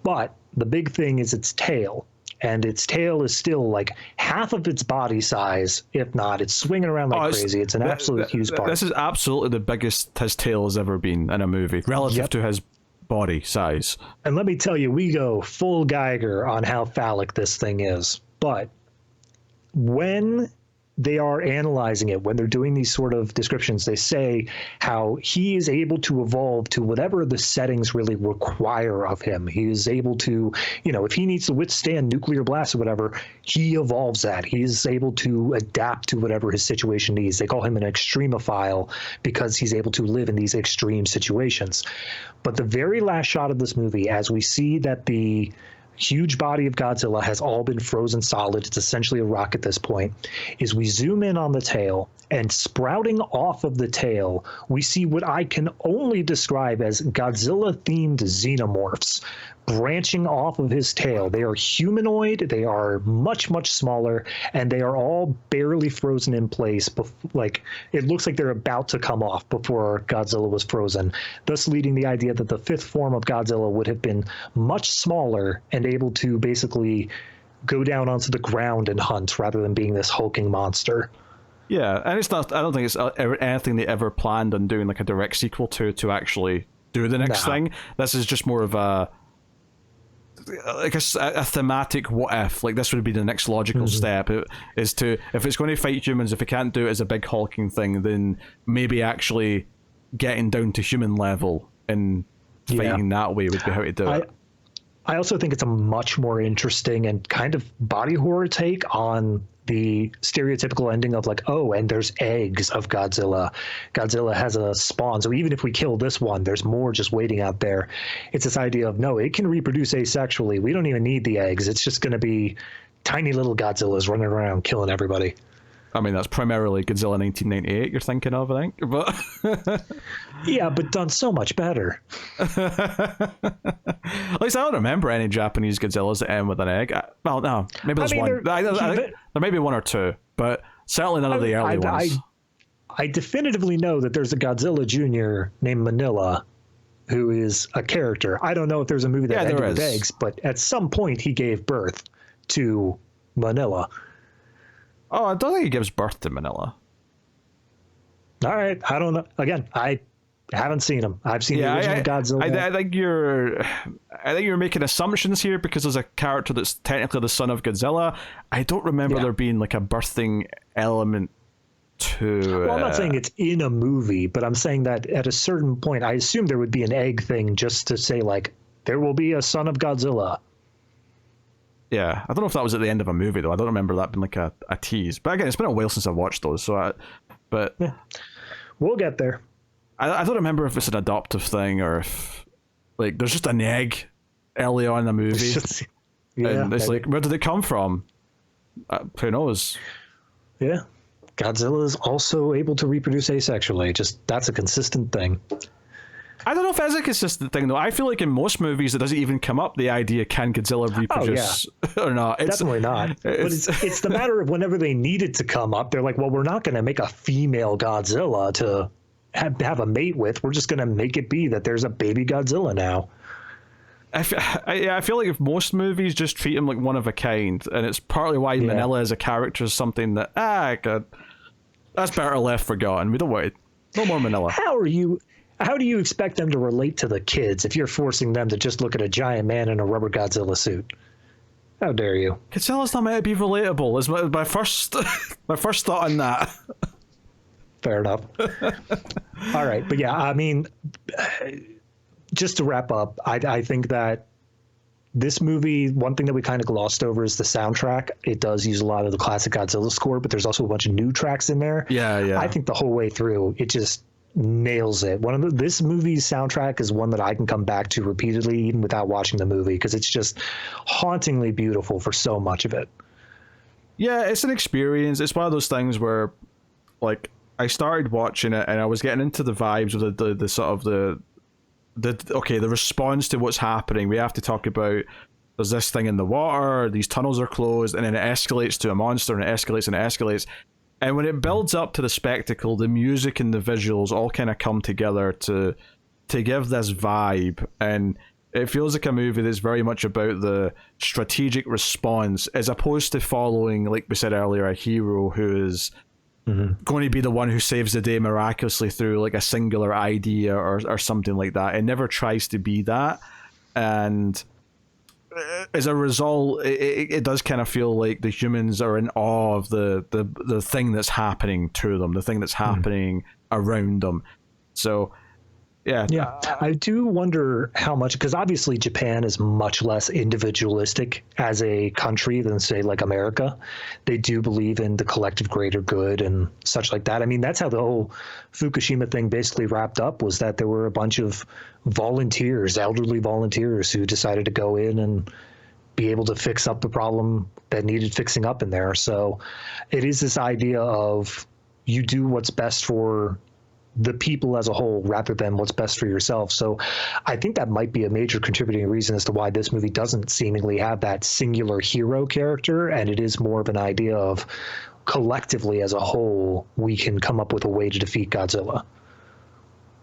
But the big thing is its tail. And its tail is still like half of its body size, if not. It's swinging around like crazy. It's an absolute huge part. This is absolutely the biggest his tail has ever been in a movie, relative to his body size. And let me tell you, we go full Geiger on how phallic this thing is. But when they are analyzing it when they're doing these sort of descriptions. They say how he is able to evolve to whatever the settings really require of him. He is able to, if he needs to withstand nuclear blasts or whatever, he evolves that. He is able to adapt to whatever his situation needs. They call him an extremophile because he's able to live in these extreme situations. But the very last shot of this movie, as we see that the huge body of Godzilla has all been frozen solid, it's essentially a rock at this point, is we zoom in on the tail, and sprouting off of the tail, we see what I can only describe as Godzilla-themed xenomorphs branching off of his tail. They are humanoid, they are much, much smaller, and they are all barely frozen in place. Like, it looks like they're about to come off before Godzilla was frozen, thus leading the idea that the fifth form of Godzilla would have been much smaller and able to basically go down onto the ground and hunt rather than being this hulking monster. Yeah, and it's not. I don't think it's anything they ever planned on doing, like a direct sequel to actually do the next thing. This is just more of a thematic what if. Like, this would be the next logical step. Is to, if it's going to fight humans, if it can't do it as a big hulking thing, then maybe actually getting down to human level and fighting that way would be how to do it. I also think it's a much more interesting and kind of body horror take on the stereotypical ending of like, oh, and there's eggs of Godzilla. Godzilla has a spawn, so even if we kill this one, there's more just waiting out there. It's this idea of, no, it can reproduce asexually. We don't even need the eggs. It's just going to be tiny little Godzillas running around killing everybody. I mean, that's primarily Godzilla 1998 you're thinking of, I think. But yeah, but done so much better. At least I don't remember any Japanese Godzillas that end with an egg. Well, no, maybe there's one. There may be one or two, but certainly none of the early ones. I definitively know that there's a Godzilla Jr. named Manila, who is a character. I don't know if there's a movie that ended with eggs, but at some point he gave birth to Manila. Oh, I don't think he gives birth to Manila. All right, I don't know. Again, I haven't seen him. I've seen the original Godzilla. I think you're making assumptions here because there's a character that's technically the son of Godzilla. I don't remember there being like a birthing element to. Well, I'm not saying it's in a movie, but I'm saying that at a certain point, I assume there would be an egg thing just to say like there will be a son of Godzilla. Yeah, I don't know if that was at the end of a movie though. I don't remember that being like a tease. But again, it's been a while since I've watched those. So, we'll get there. I don't remember if it's an adoptive thing or if like there's just an egg early on in the movie, and it's like, where did it come from? Who knows? Yeah, Godzilla is also able to reproduce asexually. Just that's a consistent thing. I don't know if that's a consistent thing, though. I feel like in most movies, it doesn't even come up, the idea, can Godzilla reproduce or not? Definitely not. But it's the matter of whenever they need it to come up, they're like, well, we're not going to make a female Godzilla to have a mate with. We're just going to make it be that there's a baby Godzilla now. I feel like if most movies just treat him like one of a kind, and it's partly why Manila as a character is something that, that's better left forgotten. We don't want it. No more Manila. How do you expect them to relate to the kids if you're forcing them to just look at a giant man in a rubber Godzilla suit? How dare you? Godzilla's not meant to be relatable. Is my first thought on that. Fair enough. All right, but yeah, I mean, just to wrap up, I think that this movie, one thing that we kind of glossed over is the soundtrack. It does use a lot of the classic Godzilla score, but there's also a bunch of new tracks in there. Yeah. I think the whole way through, it just nails it. This movie's soundtrack is one that I can come back to repeatedly even without watching the movie because it's just hauntingly beautiful for so much of it. Yeah, it's an experience. It's one of those things where like I started watching it and I was getting into the vibes of the sort of the response to what's happening. We have to talk about there's this thing in the water, these tunnels are closed, and then it escalates to a monster and it escalates and it escalates. And when it builds up to the spectacle, the music and the visuals all kind of come together to give this vibe. And it feels like a movie that's very much about the strategic response as opposed to following, like we said earlier, a hero who is going to be the one who saves the day miraculously through like a singular idea or something like that. It never tries to be that. And as a result, it does kind of feel like the humans are in awe of the thing that's happening to them, the thing that's happening around them. So, yeah. I do wonder how much, because obviously Japan is much less individualistic as a country than, say, like America. They do believe in the collective greater good and such like that. I mean, that's how the whole Fukushima thing basically wrapped up, was that there were a bunch of volunteers, elderly volunteers, who decided to go in and be able to fix up the problem that needed fixing up in there. So it is this idea of you do what's best for the people as a whole rather than what's best for yourself. So I think that might be a major contributing reason as to why this movie doesn't seemingly have that singular hero character, and it is more of an idea of collectively as a whole we can come up with a way to defeat Godzilla.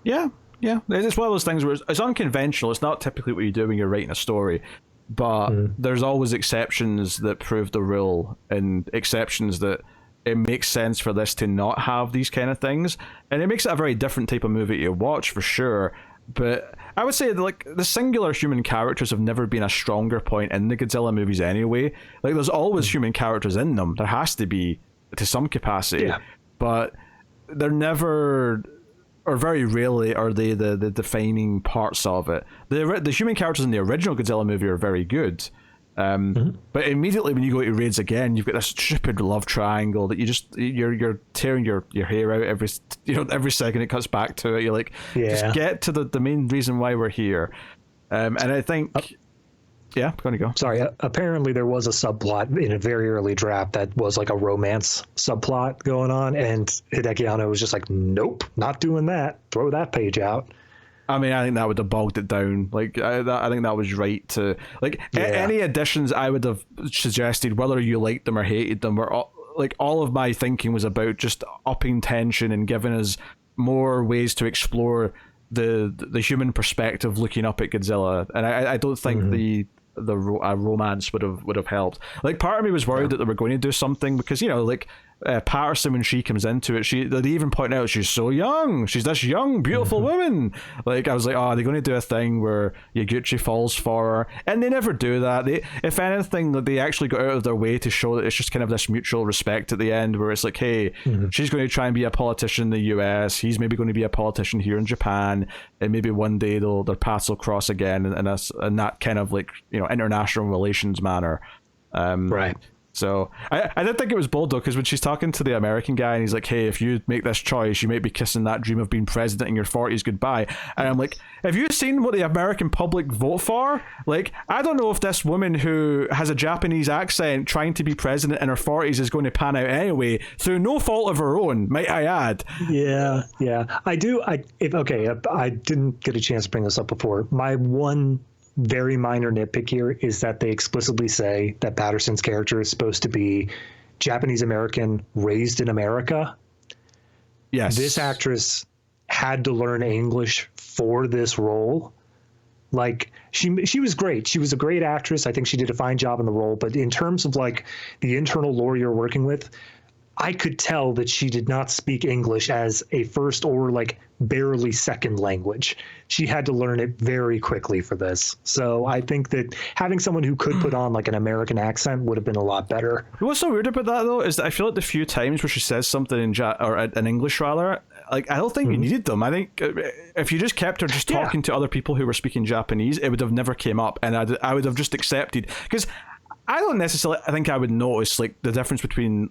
Yeah, it's one of those things where it's unconventional. It's not typically what you do when you're writing a story, but there's always exceptions that prove the rule, and exceptions that it makes sense for this to not have these kind of things, and it makes it a very different type of movie to watch for sure. But I would say like the singular human characters have never been a stronger point in the Godzilla movies anyway. Like there's always human characters in them. There has to be to some capacity, but they're never, or very rarely, are they the defining parts of it. The human characters in the original Godzilla movie are very good. But immediately when you go to Raids again, you've got this stupid love triangle that you're tearing your hair out every second it cuts back to it. You're like, just get to the main reason why we're here. And I think, gonna go. Sorry, apparently there was a subplot in a very early draft that was like a romance subplot going on, and Hideaki Anno was just like, nope, not doing that. Throw that page out. I mean, I think that would have bogged it down. Like, I think that was right to like any additions I would have suggested, whether you liked them or hated them, were all of my thinking was about just upping tension and giving us more ways to explore the human perspective, looking up at Godzilla. And I don't think the romance would have helped. Like, part of me was worried that they were going to do something because Patterson, when she comes into it, they even point out she's so young. She's this young, beautiful woman. Like, I was like, oh, are they going to do a thing where Higuchi falls for her? And they never do that. If anything, they actually go out of their way to show that it's just kind of this mutual respect at the end, where it's like, hey, she's going to try and be a politician in the US. He's maybe going to be a politician here in Japan, and maybe one day their paths will cross again, in that kind of international relations manner. Right. So I did think it was bold though, because when she's talking to the American guy and he's like, hey, if you make this choice, you might be kissing that dream of being president in your 40s goodbye. And I'm like, have you seen what the American public vote for? Like, I don't know if this woman who has a Japanese accent trying to be president in her 40s is going to pan out anyway, through no fault of her own, might I add. Yeah. I didn't get a chance to bring this up before. My one very minor nitpick here is that they explicitly say that Patterson's character is supposed to be Japanese American, raised in America. Yes. This actress had to learn English for this role. Like, she was great. She was a great actress. I think she did a fine job in the role. But in terms of like the internal lore you're working with, I could tell that she did not speak English as a first or like barely second language. She had to learn it very quickly for this. So I think that having someone who could put on like an American accent would have been a lot better. What's so weird about that though is that I feel like the few times where she says something in English rather, like, I don't think you needed them. I think if you just kept her just talking to other people who were speaking Japanese, it would have never came up, and I would have just accepted, because I don't necessarily think I would notice like the difference between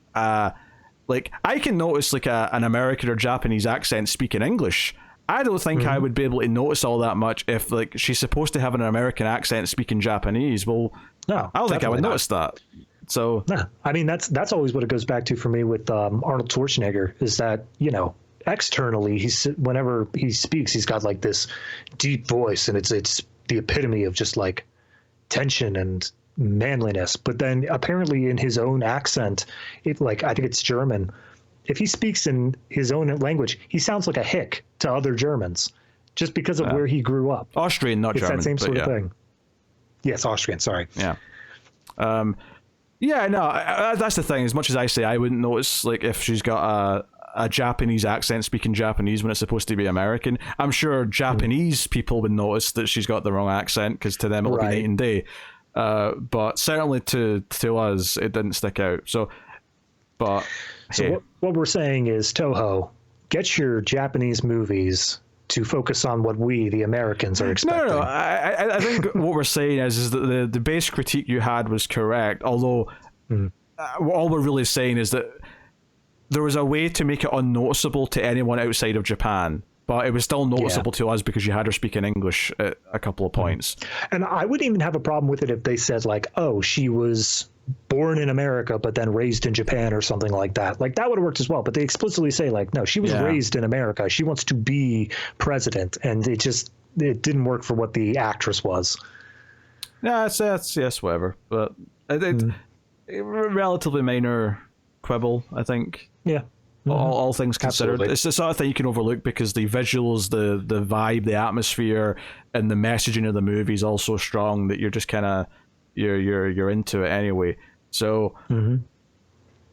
like, I can notice like an American or Japanese accent speaking English. I don't think I would be able to notice all that much if like she's supposed to have an American accent speaking Japanese. Well, no, I don't think I would notice that. So, I mean, that's always what it goes back to for me with Arnold Schwarzenegger, is that, externally whenever he speaks, he's got like this deep voice, and it's the epitome of just like tension and manliness. But then apparently in his own accent, I think it's German, if he speaks in his own language, he sounds like a hick to other Germans, just because of where he grew up. Austrian, not German. It's that same sort of thing. Yes, Austrian, sorry. Yeah. That's the thing. As much as I say I wouldn't notice like if she's got a Japanese accent speaking Japanese when it's supposed to be American, I'm sure Japanese people would notice that she's got the wrong accent, because to them it'll be night and day. But certainly to us, it didn't stick out. So, but So hey. what we're saying is, Toho, get your Japanese movies to focus on what we, the Americans, are expecting. No. I think what we're saying is that the base critique you had was correct. Although all we're really saying is that there was a way to make it unnoticeable to anyone outside of Japan, but it was still noticeable to us because you had her speaking English at a couple of points. And I wouldn't even have a problem with it if they said, like, oh, she was born in America but then raised in Japan or something like that. Like, that would have worked as well. But they explicitly say, like, no, she was raised in America. She wants to be president. And it didn't work for what the actress was. Yeah, it's yes, whatever. But it relatively minor quibble, I think. Yeah. All things considered. Absolutely. It's the sort of thing you can overlook because the visuals, the vibe, the atmosphere, and the messaging of the movie is all so strong that you're just kind of you're into it anyway. So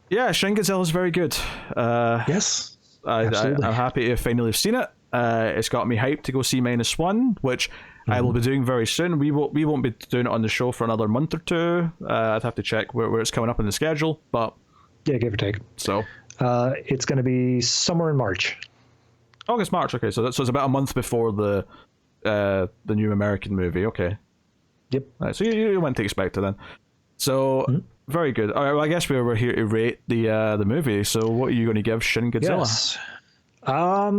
yeah, Shin Godzilla is very good. Yes, I'm happy to finally have seen it. It's got me hyped to go see -1, which I will be doing very soon. We won't be doing it on the show for another month or two. I'd have to check where it's coming up in the schedule, but yeah, give or take. So it's going to be somewhere in March. August, March. Okay, so it's about a month before the new American movie. Okay. Yep. Right, so you went to expect it then. So very good. All right, well, I guess we're here to rate the movie. So what are you going to give Shin Godzilla? Yes. I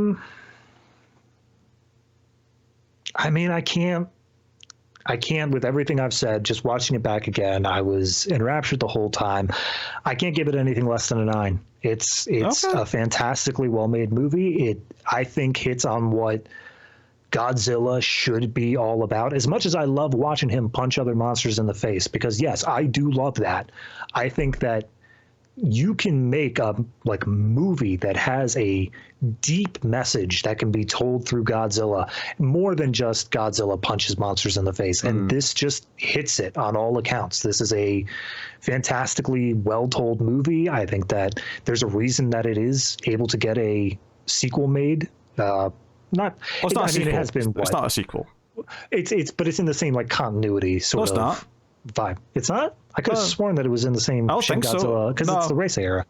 mean, I can't, with everything I've said, just watching it back again, I was enraptured the whole time. I can't give it anything less than a 9. It's okay. A fantastically well-made movie. It, I think, hits on what Godzilla should be all about. As much as I love watching him punch other monsters in the face, because yes, I do love that. I think that you can make a movie that has a deep message that can be told through Godzilla, more than just Godzilla punches monsters in the face. And this just hits it on all accounts. This is a fantastically well-told movie. I think that there's a reason that it is able to get a sequel made. It's not a sequel. It has been. It's not a sequel. But it's in the same continuity sort of. Not. Vibe. It's not? I could have sworn that it was in the same Shin Godzilla because it's the race era.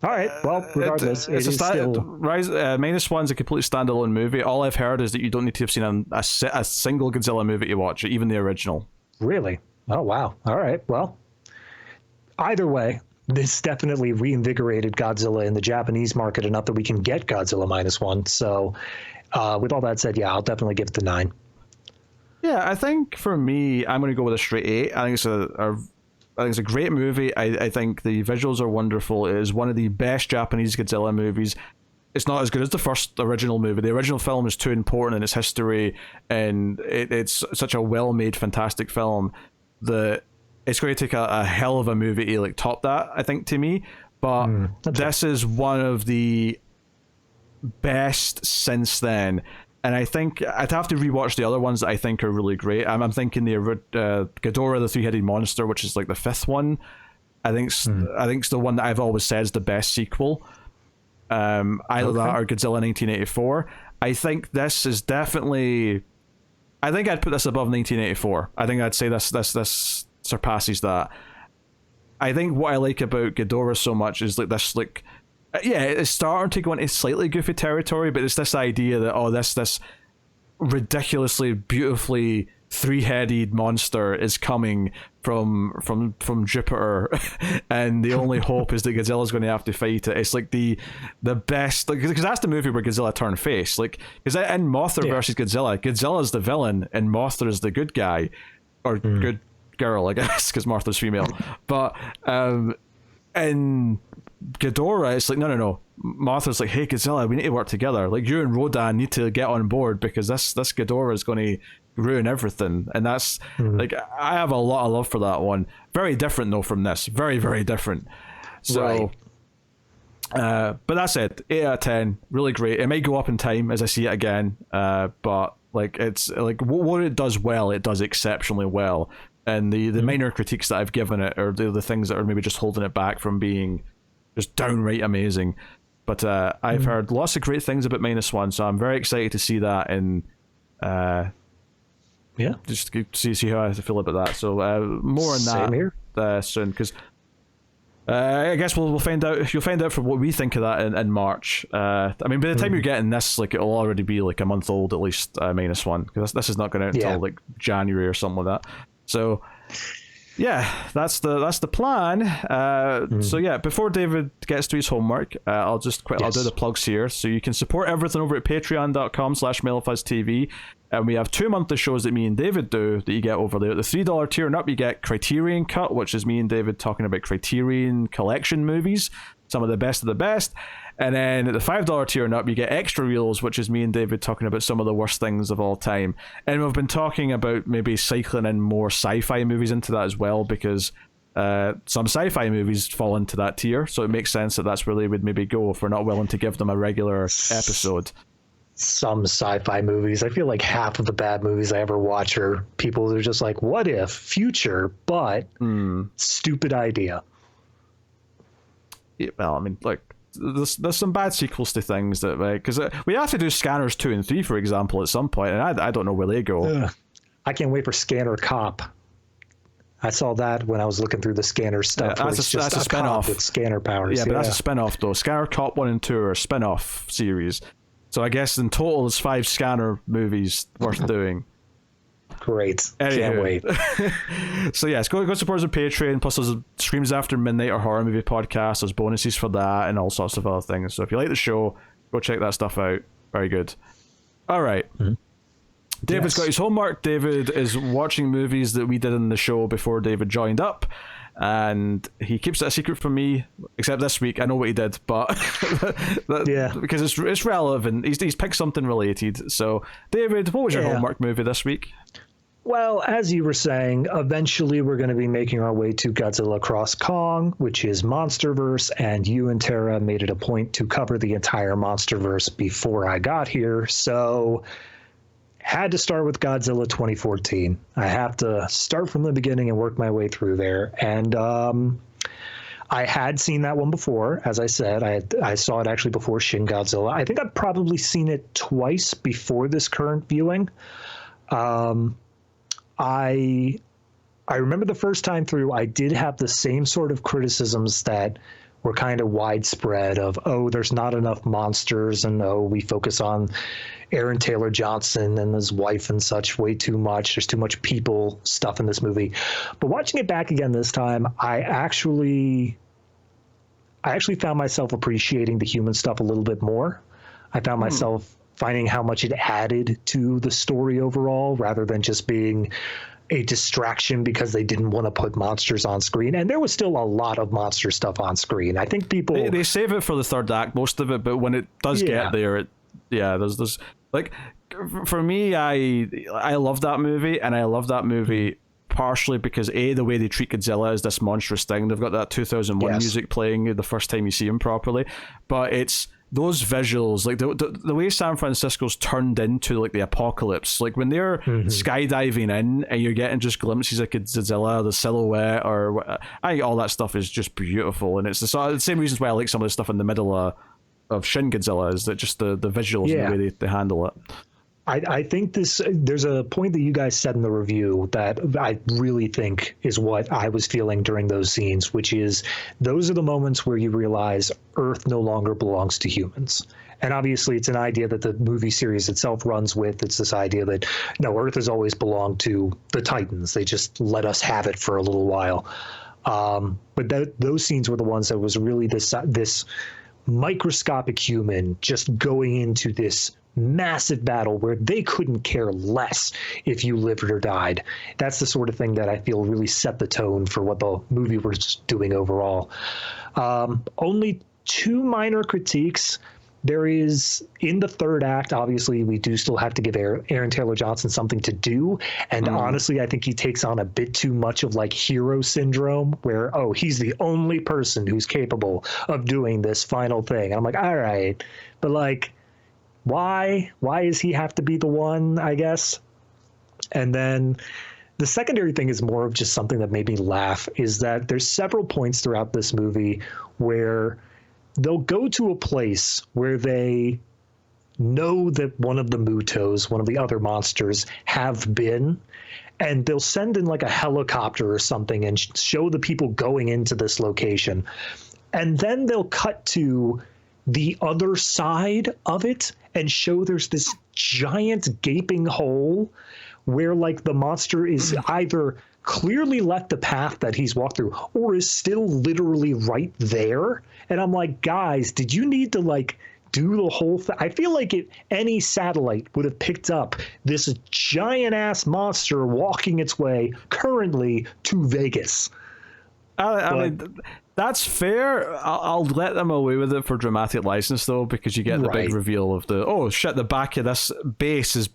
All right. Well, regardless, it's still... -1's a completely standalone movie. All I've heard is that you don't need to have seen a single Godzilla movie to watch it, even the original. Really? Oh, wow. All right. Well, either way, this definitely reinvigorated Godzilla in the Japanese market enough that we can get Godzilla -1. So with all that said, yeah, I'll definitely give it the 9. Yeah, I think for me, I'm going to go with a straight 8. I think it's a great movie. I think the visuals are wonderful. It is one of the best Japanese Godzilla movies. It's not as good as the first original movie. The original film is too important in its history, and it's such a well-made, fantastic film that it's going to take a hell of a movie to top that, I think, to me. But this is one of the best since then. And I think I'd have to rewatch the other ones that I think are really great. I'm thinking the Ghidorah, the three-headed monster, which is like the 5th one. I think it's the one that I've always said is the best sequel. Either that or Godzilla 1984. I think this is definitely... I think I'd put this above 1984. I think I'd say this surpasses that. I think what I like about Ghidorah so much is yeah, it's starting to go into slightly goofy territory, but it's this idea that this ridiculously beautifully 3-headed monster is coming from Jupiter, and the only hope is that Godzilla's going to have to fight it. It's like the best, because that's the movie where Godzilla turned face. Because in Mothra versus Godzilla's the villain and Mothra is the good guy, or good girl, I guess, because Mothra's female. But in Ghidorah, it's like no. Mothra's like, hey Godzilla, we need to work together. Like, you and Rodan need to get on board because this Ghidorah is going to ruin everything. And that's I have a lot of love for that one. Very different though from this. Very, very different. So but that's it. 8 out of 10. Really great. It might go up in time as I see it again. But it's what it does well, it does exceptionally well. And the minor critiques that I've given it are the things that are maybe just holding it back from being just downright amazing. But I've heard lots of great things about -1, so I'm very excited to see that in Yeah. just to see how I feel about that. So more on Same here. that soon, because I guess we'll find out. You'll find out from what we think of that in March. I mean, by the time you're getting this, like, it'll already be like a month old at least, -1, because this is not going out until like January or something like that. So yeah, that's the plan. So yeah, before David gets to his homework, I'll just I'll do the plugs here. So you can support everything over at patreon.com/MailFuzzTV. And we have 2 monthly shows that me and David do that you get over there. The $3 tier and up, you get Criterion Cut, which is me and David talking about Criterion Collection movies, some of the best. And then at the $5 tier and up, you get Extra Reels, which is me and David talking about some of the worst things of all time. And we've been talking about maybe cycling in more sci-fi movies into that as well, because some sci-fi movies fall into that tier. So it makes sense that that's where they would maybe go if we're not willing to give them a regular episode. Some sci-fi movies, I feel like half of the bad movies I ever watch are people who are just like, what if, future, but stupid idea. Yeah, well, I mean, like, there's some bad sequels to things that, because we have to do Scanners 2 and 3, for example, at some point, and I don't know where they go. I can't wait for Scanner Cop. I saw that when I was looking through the Scanner stuff. Yeah, that's a spin-off with scanner powers. Yeah, but that's a spin-off though. Scanner Cop 1 and 2 are a spin-off series. So I guess in total there's 5 Scanner movies worth doing. Great. Can't wait. So yes, go support us on Patreon. Plus there's Screams After Midnight or Horror Movie Podcast. There's bonuses for that and all sorts of other things. So if you like the show, go check that stuff out. Very good. All right. David's got his homework. David is watching movies that we did in the show before David joined up. And he keeps it a secret from me, except this week. I know what he did, but because it's relevant. He's picked something related. So, David, what was your homework movie this week? Well, as you were saying, eventually we're going to be making our way to Godzilla Cross Kong, which is MonsterVerse, and you and Tara made it a point to cover the entire MonsterVerse before I got here. So, had to start with Godzilla 2014. I have to start from the beginning and work my way through there. And I had seen that one before. As I said, I saw it actually before Shin Godzilla. I think I've probably seen it twice before this current viewing. I remember the first time through, I did have the same sort of criticisms that were kind of widespread of, oh, there's not enough monsters, and oh, we focus on Aaron Taylor Johnson and his wife and such way too much. There's too much people stuff in this movie. But watching it back again this time, I actually found myself appreciating the human stuff a little bit more. I found myself finding how much it added to the story overall, rather than just being a distraction because they didn't want to put monsters on screen. And there was still a lot of monster stuff on screen. I think people they save it for the third act, most of it, but when it does get there, there's like, for me, I love that movie, and I love that movie partially because the way they treat Godzilla is this monstrous thing. They've got that 2001 music playing the first time you see him properly, but it's those visuals, like the way San Francisco's turned into like the apocalypse, like when they're skydiving in and you're getting just glimpses of Godzilla, the silhouette, or I think all that stuff is just beautiful. And it's the same reasons why I like some of the stuff in the middle of Shin Godzilla, is that just the visuals and the way they handle it. I think there's a point that you guys said in the review that I really think is what I was feeling during those scenes, which is those are the moments where you realize Earth no longer belongs to humans. And obviously it's an idea that the movie series itself runs with. It's this idea that, no, Earth has always belonged to the Titans. They just let us have it for a little while. But those scenes were the ones that was really this microscopic human just going into this massive battle where they couldn't care less if you lived or died. That's the sort of thing that I feel really set the tone for what the movie was doing overall. Only 2 minor critiques. There is, in the third act, obviously, we do still have to give Aaron Taylor Johnson something to do. And honestly, I think he takes on a bit too much of like hero syndrome, where, oh, he's the only person who's capable of doing this final thing. And I'm like, all right, but like, why does he have to be the one, I guess? And then the secondary thing is more of just something that made me laugh, is that there's several points throughout this movie where they'll go to a place where they know that one of the Mutos, one of the other monsters, have been, and they'll send in like a helicopter or something and show the people going into this location. And then they'll cut to the other side of it and show there's this giant gaping hole where like the monster is either clearly left the path that he's walked through or is still literally right there. And I'm like, guys, did you need to like do the whole thing? I feel like any satellite would have picked up this giant ass monster walking its way currently to Vegas. I mean, that's fair. I'll let them away with it for dramatic license, though, because you get the big reveal of oh shit, the back of this base is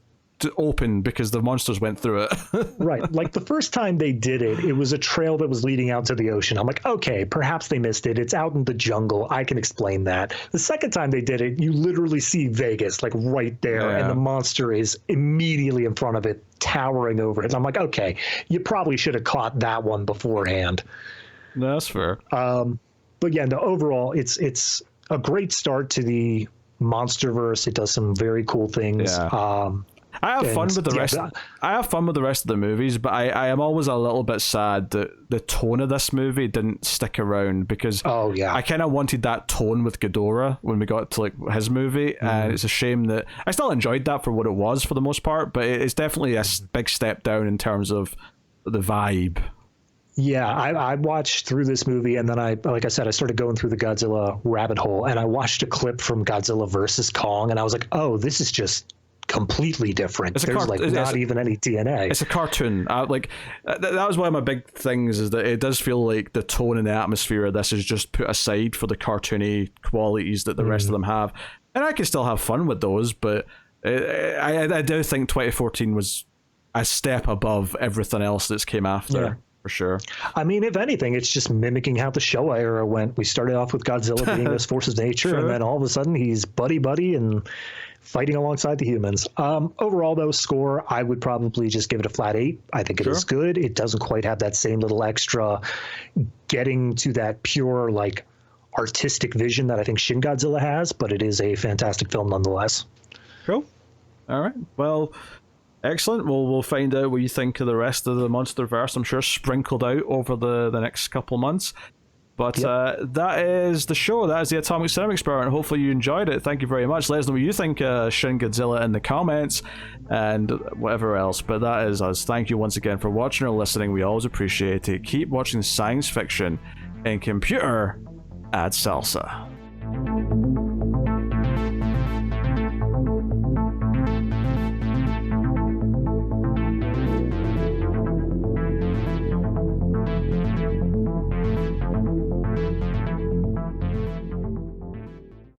open because the monsters went through it. Right. Like the first time they did it, it was a trail that was leading out to the ocean. I'm like, okay, perhaps they missed it. It's out in the jungle. I can explain that. The second time they did it, you literally see Vegas like right there, and the monster is immediately in front of it, towering over it. And I'm like, okay, you probably should have caught that one beforehand. No, that's fair. But yeah, no, overall, it's a great start to the MonsterVerse. It does some very cool things. Yeah. I have fun with the rest. I have fun with the rest of the movies, but I am always a little bit sad that the tone of this movie didn't stick around, because I kind of wanted that tone with Ghidorah when we got to like his movie, and it's a shame that I still enjoyed that for what it was for the most part, but it's definitely a big step down in terms of the vibe. Yeah, I watched through this movie, and then like I said, I started going through the Godzilla rabbit hole, and I watched a clip from Godzilla versus Kong, and I was like, oh, this is just completely different. There's not even any DNA. It's a cartoon. That was one of my big things, is that it does feel like the tone and the atmosphere of this is just put aside for the cartoony qualities that the rest of them have. And I can still have fun with those, but I do think 2014 was a step above everything else that's came after. Yeah. For sure. I mean, if anything, it's just mimicking how the Showa era went. We started off with Godzilla being this force of nature, and then all of a sudden he's buddy and fighting alongside the humans. Overall, though, score, I would probably just give it a flat 8. I think it is good. It doesn't quite have that same little extra getting to that pure, like, artistic vision that I think Shin Godzilla has, but it is a fantastic film nonetheless. Cool. All right. Well, excellent. We'll find out what you think of the rest of the MonsterVerse, I'm sure, sprinkled out over the next couple months. But that is the show. That is the Atomic Cinema Experiment. Hopefully you enjoyed it. Thank you very much. Let us know what you think of Shin Godzilla in the comments and whatever else. But that is us. Thank you once again for watching or listening. We always appreciate it. Keep watching science fiction and computer ad salsa.